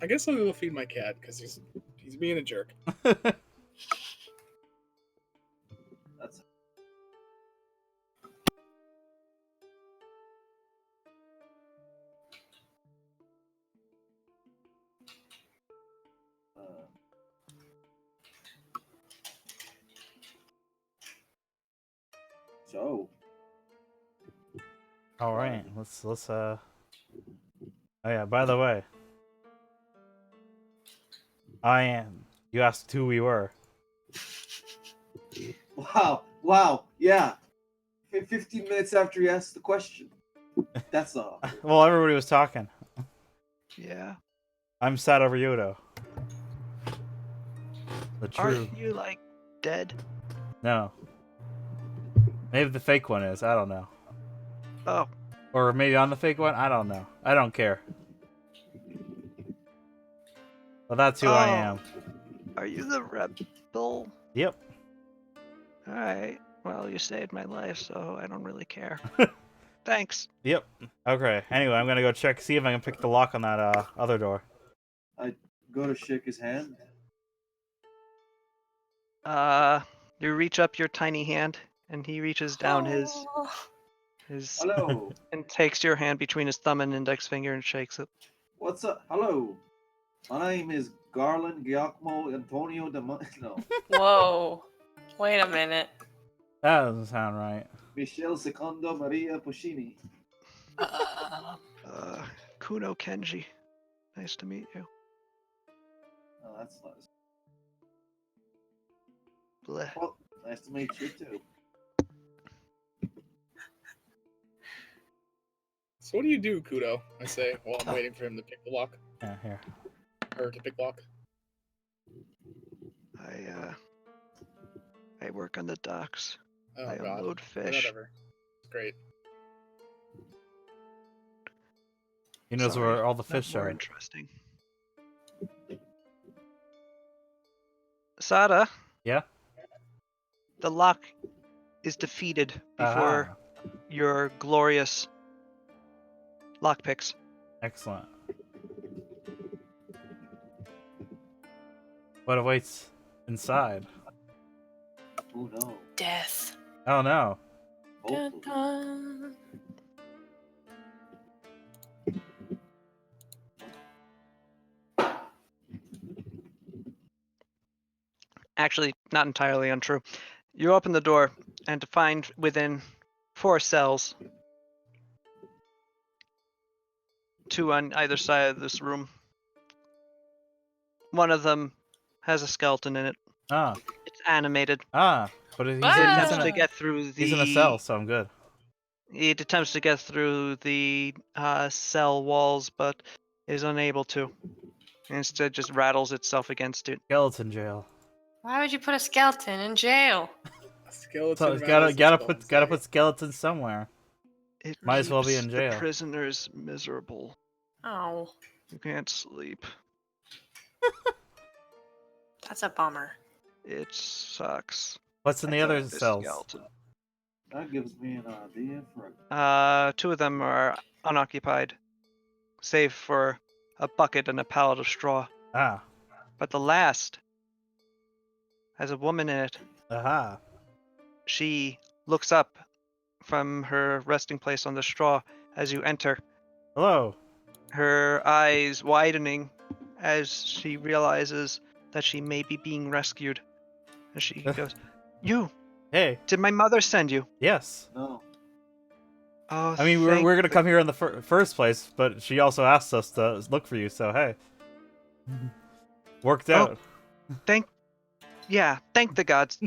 I guess I'll go feed my cat because he's being a jerk. So, All right, let's. Oh yeah. By the way, I am. You asked who we were. wow, yeah. 15 minutes after you asked the question. That's Well, everybody was talking. Yeah. I'm Sado Ryudo. The true. Aren't you like dead? No. Maybe the fake one is. I don't know. Oh, Or maybe I'm the fake one. I don't know. I don't care. But that's who I am. Are you the rebel? Yep. All right. Well, you saved my life, so I don't really care. Thanks. Yep. Okay. Anyway, I'm gonna go check, see if I can pick the lock on that other door. I go to shake his hand. You reach up your tiny hand, and he reaches down his Oh. Hello. and takes your hand between his thumb and index finger and shakes it. What's up? Hello. My name is Garland Giacomo Antonio de no. Whoa. Wait a minute. That doesn't sound right. Michelle Secondo Maria Puccini. Kuno Kenji. Nice to meet you. Oh, that's nice. Bleh. Well, nice to meet you too. So what do you do, Kudo? I say while I'm waiting for him to pick the lock. Yeah, here. Her to pick lock. I work on the docks. Oh I god. unload fish. Whatever. It's great. He knows Sorry, where all the not fish more are. interesting. Sada, Yeah? the lock is defeated before your glorious lockpicks. Excellent. What awaits inside? Oh no. Death. Oh no. Dun, Hopefully. dun. Actually, not entirely untrue. You open the door and to find within 4 cells, 2 on either side of this room. One of them has a skeleton in it. Ah. It's animated. But he's It Ah! attempts in to a, get through he's in a cell, so I'm good. It attempts to get through the cell walls, but is unable to. Instead, just rattles itself against it. Skeleton jail. Why would you put a skeleton in jail? A skeleton. So it's rattles gotta its bones, gotta eh? put skeletons somewhere. It Might as well be keeps in the jail. prisoners miserable. Oh, You can't sleep. that's a bummer. It sucks. What's in the I other got this cells? skeleton. That gives me an idea for 2 of them are unoccupied, save for a bucket and a pallet of straw. Ah. But the last has a woman in it. Aha. She looks up from her resting place on the straw as you enter, Hello. her eyes widening as she realizes that she may be being rescued. And she goes, "You, Hey. did my mother send you?" Yes. no. Oh, I mean, we're gonna come here in the first place, but she also asked us to look for you, so hey. Worked out. thank the gods.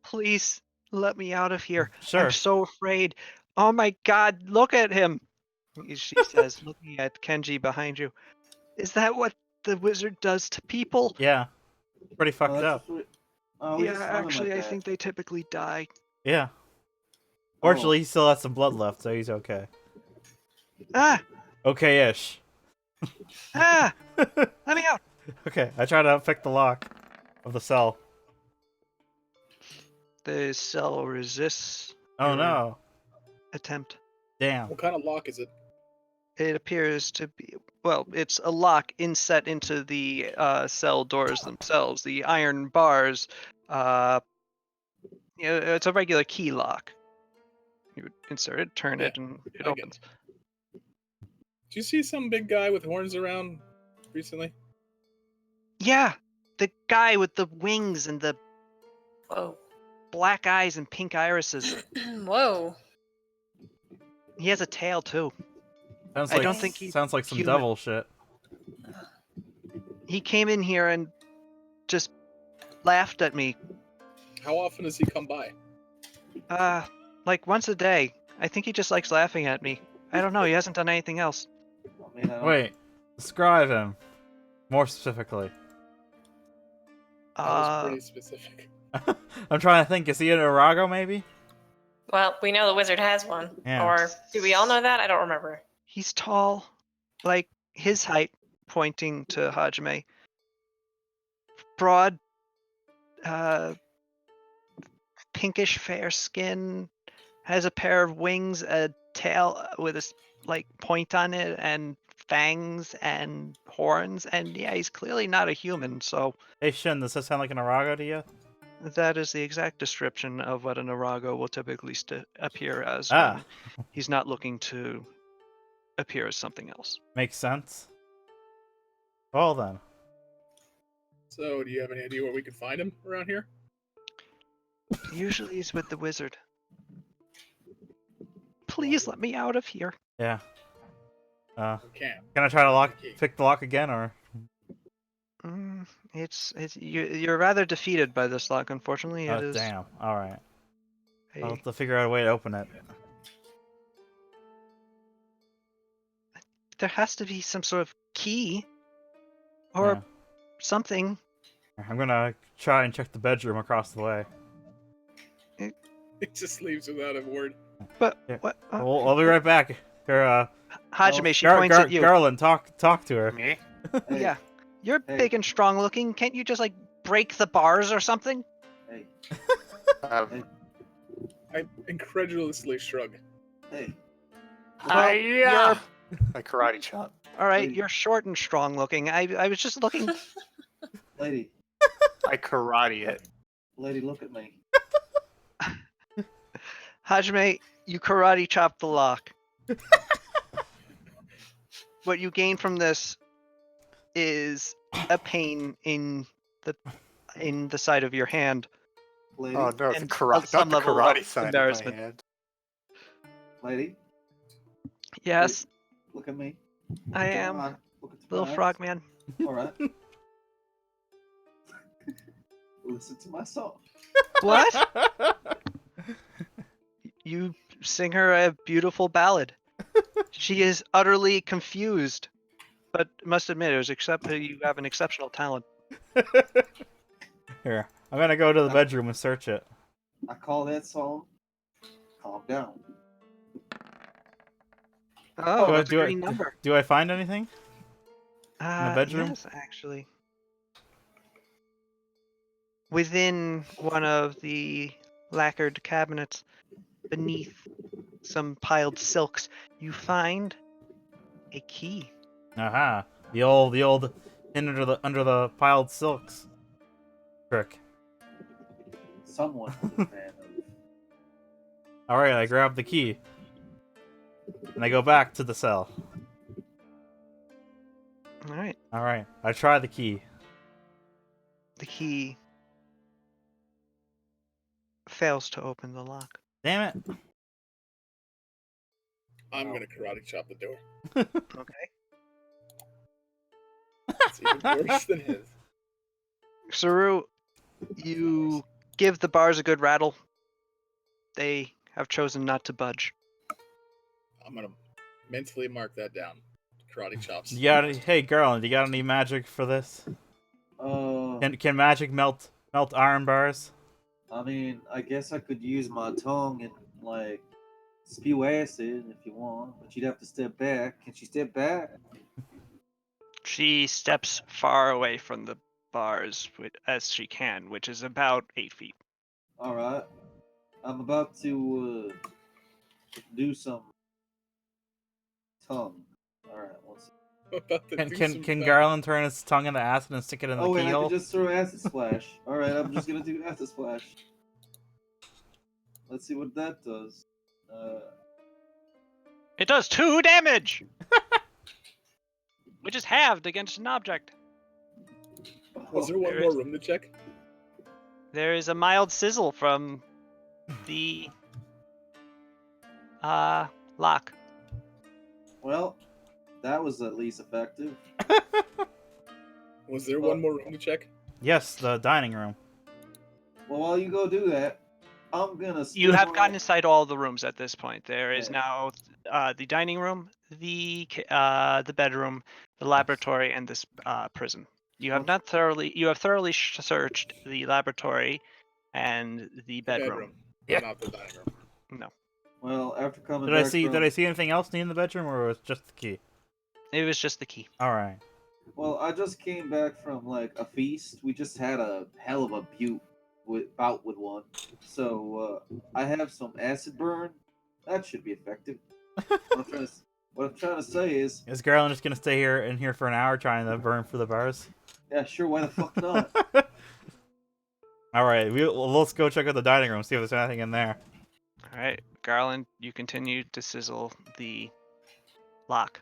Please let me out of here. Sure. I'm so afraid. Oh my god, look at him. She says, looking at Kenji behind you. Is that what the wizard does to people? Yeah. Pretty Oh, fucked that's up. just we Yeah, just found him actually, like I that. think they typically die. Yeah. Oh. Fortunately, he still has some blood left, so he's okay. Ah! Okay-ish. Ah! Let me out! Okay, I try to pick the lock of the cell. The cell resists Oh your no. attempt. Damn. What kind of lock is it? It appears to be, well, it's a lock inset into the cell doors themselves. The iron bars, it's a regular key lock. You would insert it, turn it, and it I get opens. Did you see some big guy with horns around recently? Yeah, the guy with the wings and the Whoa. black eyes and pink irises. Whoa. He has a tail too. Sounds I like, don't think he's sounds like some human. devil shit. He came in here and just laughed at me. How often does he come by? Like once a day. I think he just likes laughing at me. I don't know. He hasn't done anything else. I mean, I don't, Wait, describe him more specifically. That was pretty specific. I'm trying to think. Is he an Arago, maybe? Well, we know the wizard has one. Yeah. Or do we all know that? I don't remember. He's tall, like his height, pointing to Hajime. Broad, pinkish fair skin, has a pair of wings, a tail with a like point on it, and fangs and horns. And yeah, he's clearly not a human. So Hey Shin, does this sound like an Arago to you? that is the exact description of what an Arago will typically appear as Ah. when he's not looking to appear as something else. Makes sense. Well then. So, do you have any idea where we could find him around here? Usually he's with the wizard. Please let me out of here. Yeah. We can't. Can I try to pick the lock again, or? It's you're rather defeated by this lock. Unfortunately, it Oh is. damn! All right. a- I'll have to figure out a way to open it. There has to be some sort of key, or Yeah. something. I'm gonna try and check the bedroom across the way. He just leaves without a word. But Yeah. what? I'll be right back. Here, Hajime, she points at you. Garland, talk to her. Me? Hey, Yeah, you're Hey. big and strong looking. Can't you just like break the bars or something? hey, I incredulously shrug. hey, Hi-ya! A karate chop. All right, Wait. you're short and strong looking. I was just looking. lady, I karate it. lady, look at me. Hajime, you karate chop the lock. What you gain from this is a pain in the side of your hand. Lady, Oh no, the And karate, some not the level of karate side of embarrassment. my hand. lady, Yes, look at me. I Come am. on, look at Little my eyes. frogman. All right. Listen to my song. What? You sing her a beautiful ballad. She is utterly confused, but must admit, you have an exceptional talent. Here, I'm gonna go to the bedroom and search it. I call that song "Calm Down." Oh, Do I- that's do a I- great number. Do I find anything? the bedroom? Yes, actually. Within one of the lacquered cabinets, beneath some piled silks, you find a key. Aha! The old under the piled silks trick. Someone was a fan of. All right, I grab the key and I go back to the cell. All right, All right, I try the key. the key fails to open the lock. Damn it! I'm gonna karate chop the door. Okay. It's even worse than his. Saru, you give the bars a good rattle. They have chosen not to budge. I'm gonna mentally mark that down. Karate chops. Hey, Garland, you got any magic for this? Can magic melt iron bars? I mean, I guess I could use my tongue and like spew acid if you want, but you'd have to step back. Can she step back? She steps far away from the bars as she can, which is about 8 feet. All right. I'm about to do some tongue. All right. One second. About to do some Can stuff. Garland turn his tongue into acid and stick it in the Oh wait, I keyhole? can just throw acid splash. All right, I'm just gonna do acid splash. Let's see what that does. It does 2 damage! Which is halved against an object. Was there one more room to check? There is a mild sizzle from the lock. Well, that was at least effective. Was there one more room to check? Yes, the dining room. Well, while you go do that, I'm gonna. You have gotten around. inside all the rooms at this point. There is Okay. now the dining room, the bedroom, the laboratory, and this prison. You have not thoroughly. You have thoroughly searched the laboratory and the bedroom. Yep. But not the dining room. No, Well, after coming Did I back see? from, Did I see anything else in the bedroom, or was it just the key? it was just the key. All right. Well, I just came back from like a feast. We just had a hell of a bout with one. So I have some acid burn. That should be effective. What I'm trying to say is, Is Garland just gonna stay here for an hour trying to burn for the bars? yeah, sure, why the fuck not? All right, let's go check out the dining room, see if there's anything in there. All right, Garland, you continue to sizzle the lock.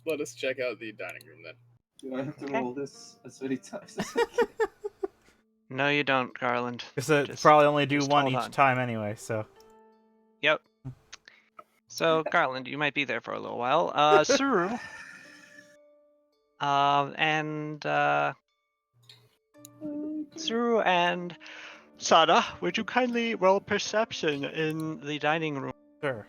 Let us check out the dining room then. Do I have to Okay. roll this as many times as I can? No, you don't, Garland. Because Just- probably only do just one hold each on. time anyway. So Yep. So, Garland, you might be there for a little while. Suru. Suru and Sada, would you kindly roll perception in the dining room? sure.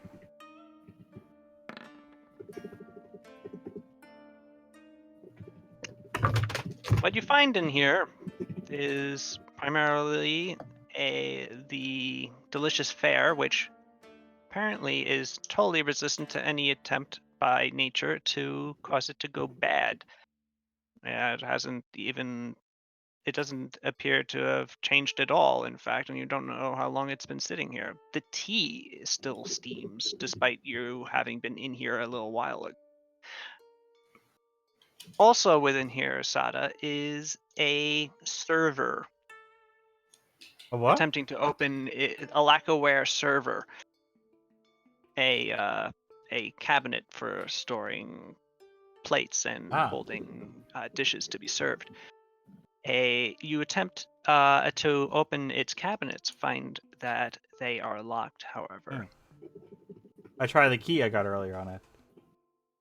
What you find in here is primarily the delicious fare, which apparently is totally resistant to any attempt by nature to cause it to go bad. Yeah, it doesn't appear to have changed at all, in fact, and you don't know how long it's been sitting here. The tea still steams, despite you having been in here a little while ago. Also within here, Sada, is a server A what? attempting to open a lacquerware server, a cabinet for storing plates and holding dishes to be served. You attempt to open its cabinets, find that they are locked. However, I tried the key I got earlier on it.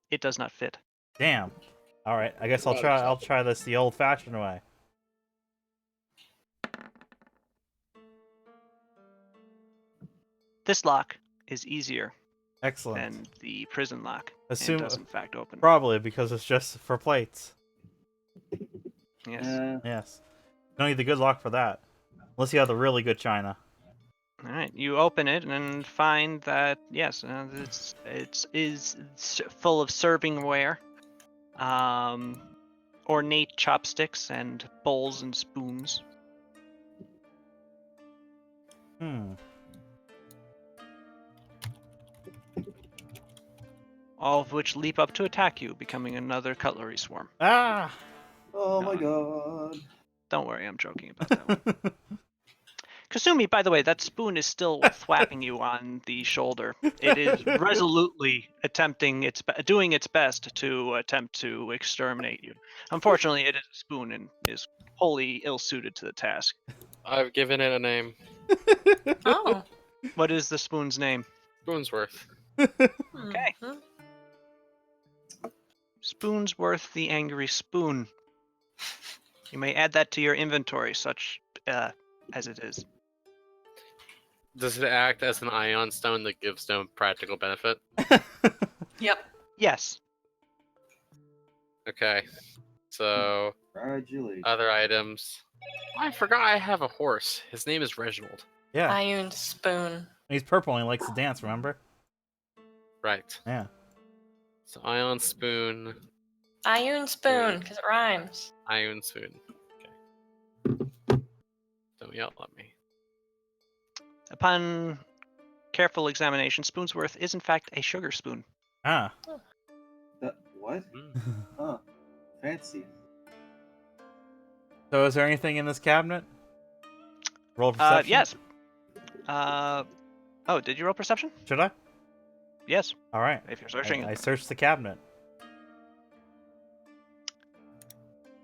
it does not fit. Damn. All right, I guess I'll What try. about I'll try this the old-fashioned way. This lock is easier Excellent. than the prison lock, Assume and does in fact open. probably because it's just for plates. Yes. Yes. Don't need the good lock for that. Unless you have the really good china. All right, you open it and find that yes, it is full of servingware, ornate chopsticks and bowls and spoons, all of which leap up to attack you, becoming another cutlery swarm. Ah! Oh No, my god. Don't worry, I'm joking about that one. Kasumi, by the way, that spoon is still thwapping you on the shoulder. It is resolutely doing its best to attempt to exterminate you. Unfortunately, it is a spoon and is wholly ill-suited to the task. I've given it a name. Oh. What is the spoon's name? Spoonsworth. Okay. Mhm. Spoonsworth the Angry Spoon. You may add that to your inventory, such as it is. Does it act as an ion stone that gives no practical benefit? Yep. Yes. Okay. So, Congratulations. other items. I forgot I have a horse. His name is Reginald. Yeah. Iron spoon. He's purple and he likes to dance, remember? Right. Yeah. So, ion spoon. Iron spoon, because it rhymes. Ion spoon. Okay. Don't yell at me. Upon careful examination, Spoonsworth is in fact a sugar spoon. Ah. What? Mm. Huh. Fancy. So is there anything in this cabinet? Roll perception? Yes. Oh, did you roll perception? Should I? Yes. Alright. If you're searching I it. searched the cabinet.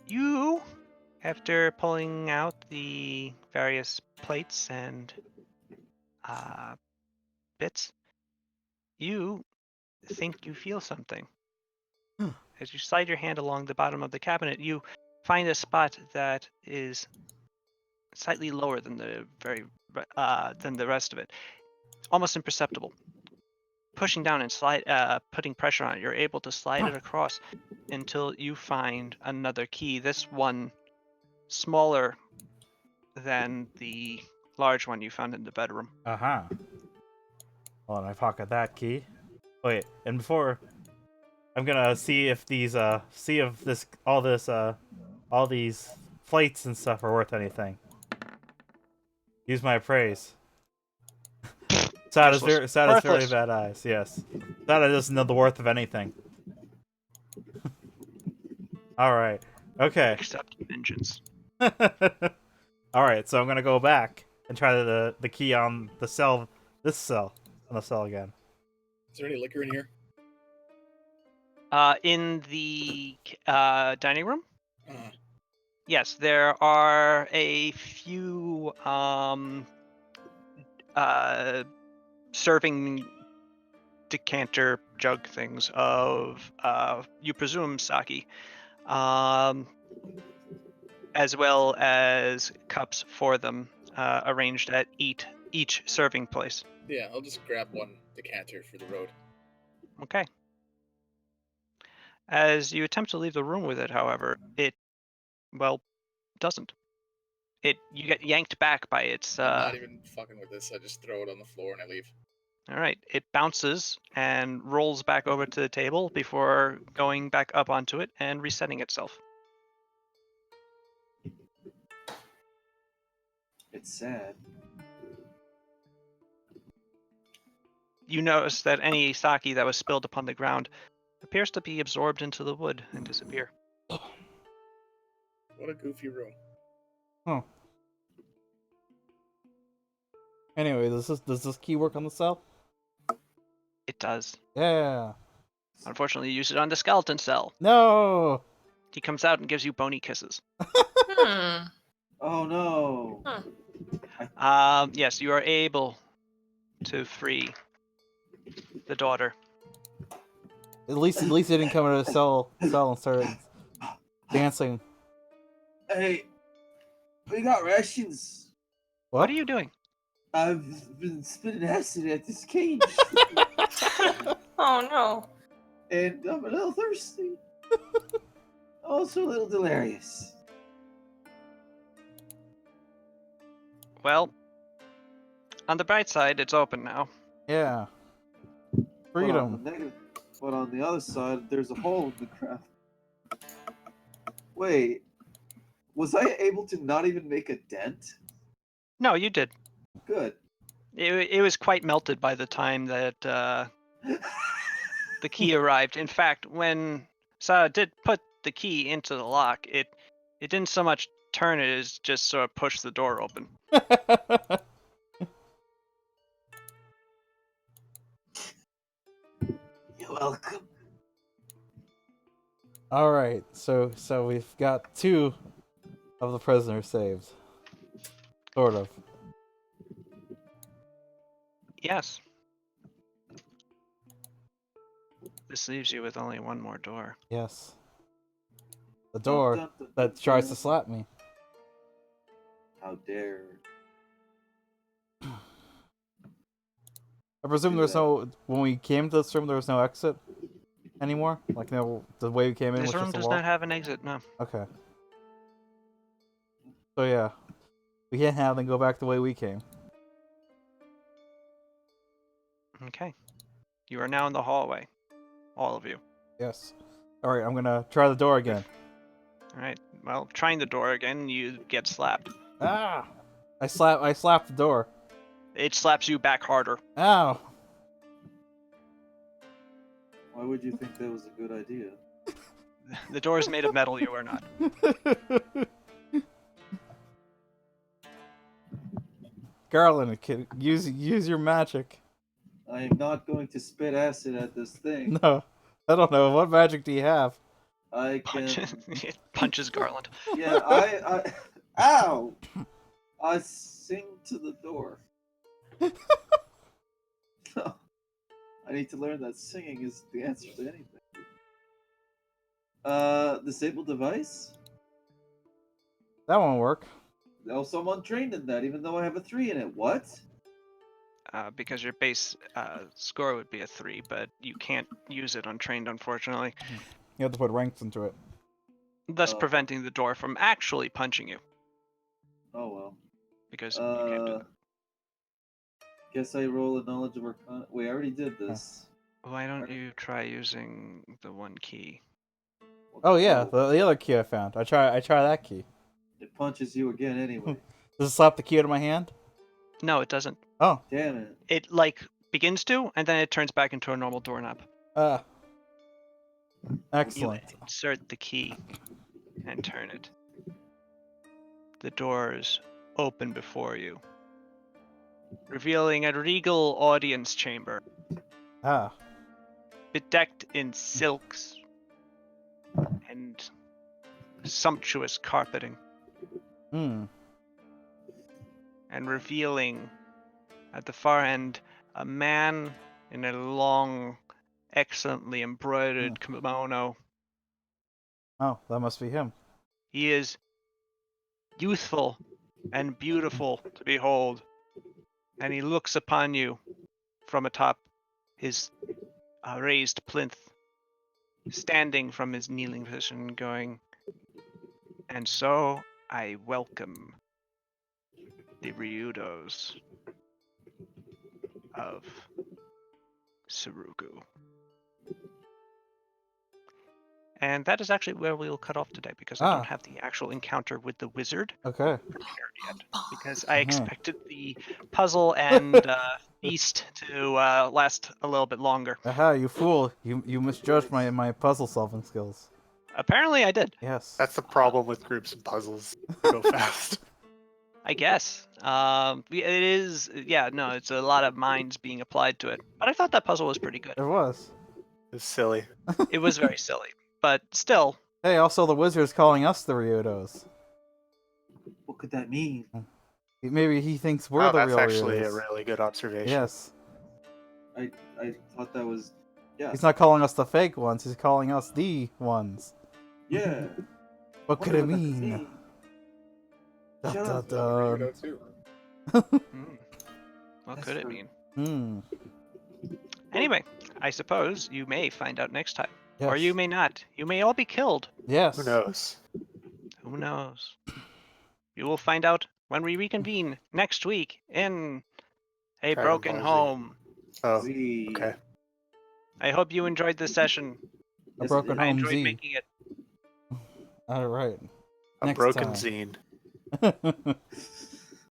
You After pulling out the various plates and bits, you think you feel something. As you slide your hand along the bottom of the cabinet, you find a spot that is slightly lower than the rest of it, almost imperceptible. Pushing down and putting pressure on it, you're able to slide it across until you find another key. This one smaller than the large one you found in the bedroom. Uh-huh. Hold on, I pocket that key. Wait, and before I'm gonna see if these all these plates and stuff are worth anything. Use my appraise. Sad is very Worthless. bad eyes, yes. Sada doesn't know the worth of anything. Alright. Okay. Except vengeance. Alright, so I'm gonna go back and try the key on the cell on the cell again. Is there any liquor in here? In the dining room? Uh, Yes, there are a few serving decanter jug things of you presume sake, as well as cups for them arranged at each serving place. yeah, I'll just grab one decanter for the road. Okay. As you attempt to leave the room with it, however, it doesn't. You get yanked back by its. I'm not even fucking with this. I just throw it on the floor and I leave. All right. It bounces and rolls back over to the table before going back up onto it and resetting itself. It's sad. You notice that any sake that was spilled upon the ground appears to be absorbed into the wood and disappear. What a goofy room. Huh. Anyway, does this key work on the cell? It does. Yeah. Unfortunately, you use it on the skeleton cell. No. He comes out and gives you bony kisses. Hmm. Oh no. Huh. Yes, you are able to free the daughter. At least they didn't come into the cell and start dancing. Hey, we got rations. What are you doing? I've been spitting acid at this cage, Oh no. and I'm a little thirsty. Also a little delirious. Well, on the bright side, it's open now. Yeah. Freedom. But on the other side, there's a hole in the ground. Wait, was I able to not even make a dent? No, you did. Good. It was quite melted by the time that the key arrived. In fact, when Sarah did put the key into the lock, it didn't so much turn it as just sort of push the door open. You're welcome. All right, so we've got 2 of the prisoners saved, sort of. Yes. This leaves you with only one more door. Yes. The door that tries to slap me. How dare. I presume there's no. When we came to this room, there was no exit anymore. Like no, the way we came in This was room just a does wall. not have an exit, no. Okay. So yeah, we can't have them go back the way we came. Okay. You are now in the hallway. All of you. Yes. All right, I'm gonna try the door again. All right. Well, trying the door again, you get slapped. Ah! I slapped the door. It slaps you back harder. Ow! Why would you think that was a good idea? The door is made of metal, you are not. Garland, kid, use your magic. I am not going to spit acid at this thing. No, I don't know. What magic do you have? I can. punches Garland. Yeah, ow! I sing to the door. I need to learn that singing is the answer to anything. Disable device? That won't work. Oh, someone trained in that, even though I have a 3 in it. What? Because your base score would be a 3, but you can't use it untrained, unfortunately, You have to put ranks into it. thus Oh. preventing the door from actually punching you, Oh well. because you can't do that. Guess I roll a knowledge of arcana. Wait, I already did this. Why don't you try using the one key? Oh yeah, the other key I found. I try that key. It punches you again anyway. Does it slap the key out of my hand? No, it doesn't. Oh. Damn it. It like begins to, and then it turns back into a normal doorknob. Excellent. You insert the key and turn it. The doors open before you, revealing a regal audience chamber, Ah. bedecked in silks and sumptuous carpeting, Hmm. and revealing at the far end a man in a long, excellently embroidered kimono. Oh, that must be him. He is youthful and beautiful to behold, and he looks upon you from atop his raised plinth, standing from his kneeling position, going, "And so I welcome the Ryudos of Surugu." And that is actually where we'll cut off today, because I don't have the actual encounter with the wizard Okay. prepared yet, because I expected the puzzle and feast to last a little bit longer. Aha, you fool. You misjudged my puzzle solving skills. Apparently I did. Yes. That's the problem with groups and puzzles. They go fast. I guess. It is, yeah, no, it's a lot of minds being applied to it. But I thought that puzzle was pretty good. It was. It's silly. It was very silly, but still. Hey, also the wizard's calling us the Ryotos. What could that mean? Maybe he thinks we're the that's real actually a Ryotos. really good observation. Yes. I thought that was... Yeah. He's not calling us the fake ones, he's calling us the ones. Yeah. What could it Wonder that mean? Dun, Shut dun, up. dun. too. What could it mean? Hmm. Anyway, I suppose you may find out next time. Yes. Or you may not. You may all be killed. Yes. Who knows? Who knows? You will find out when we reconvene next week in A Dragon Broken Ball Z. Home. Oh, Z. okay. I hope you enjoyed this session. A broken I home enjoyed Z. making it. Alright. A Next broken time. zine.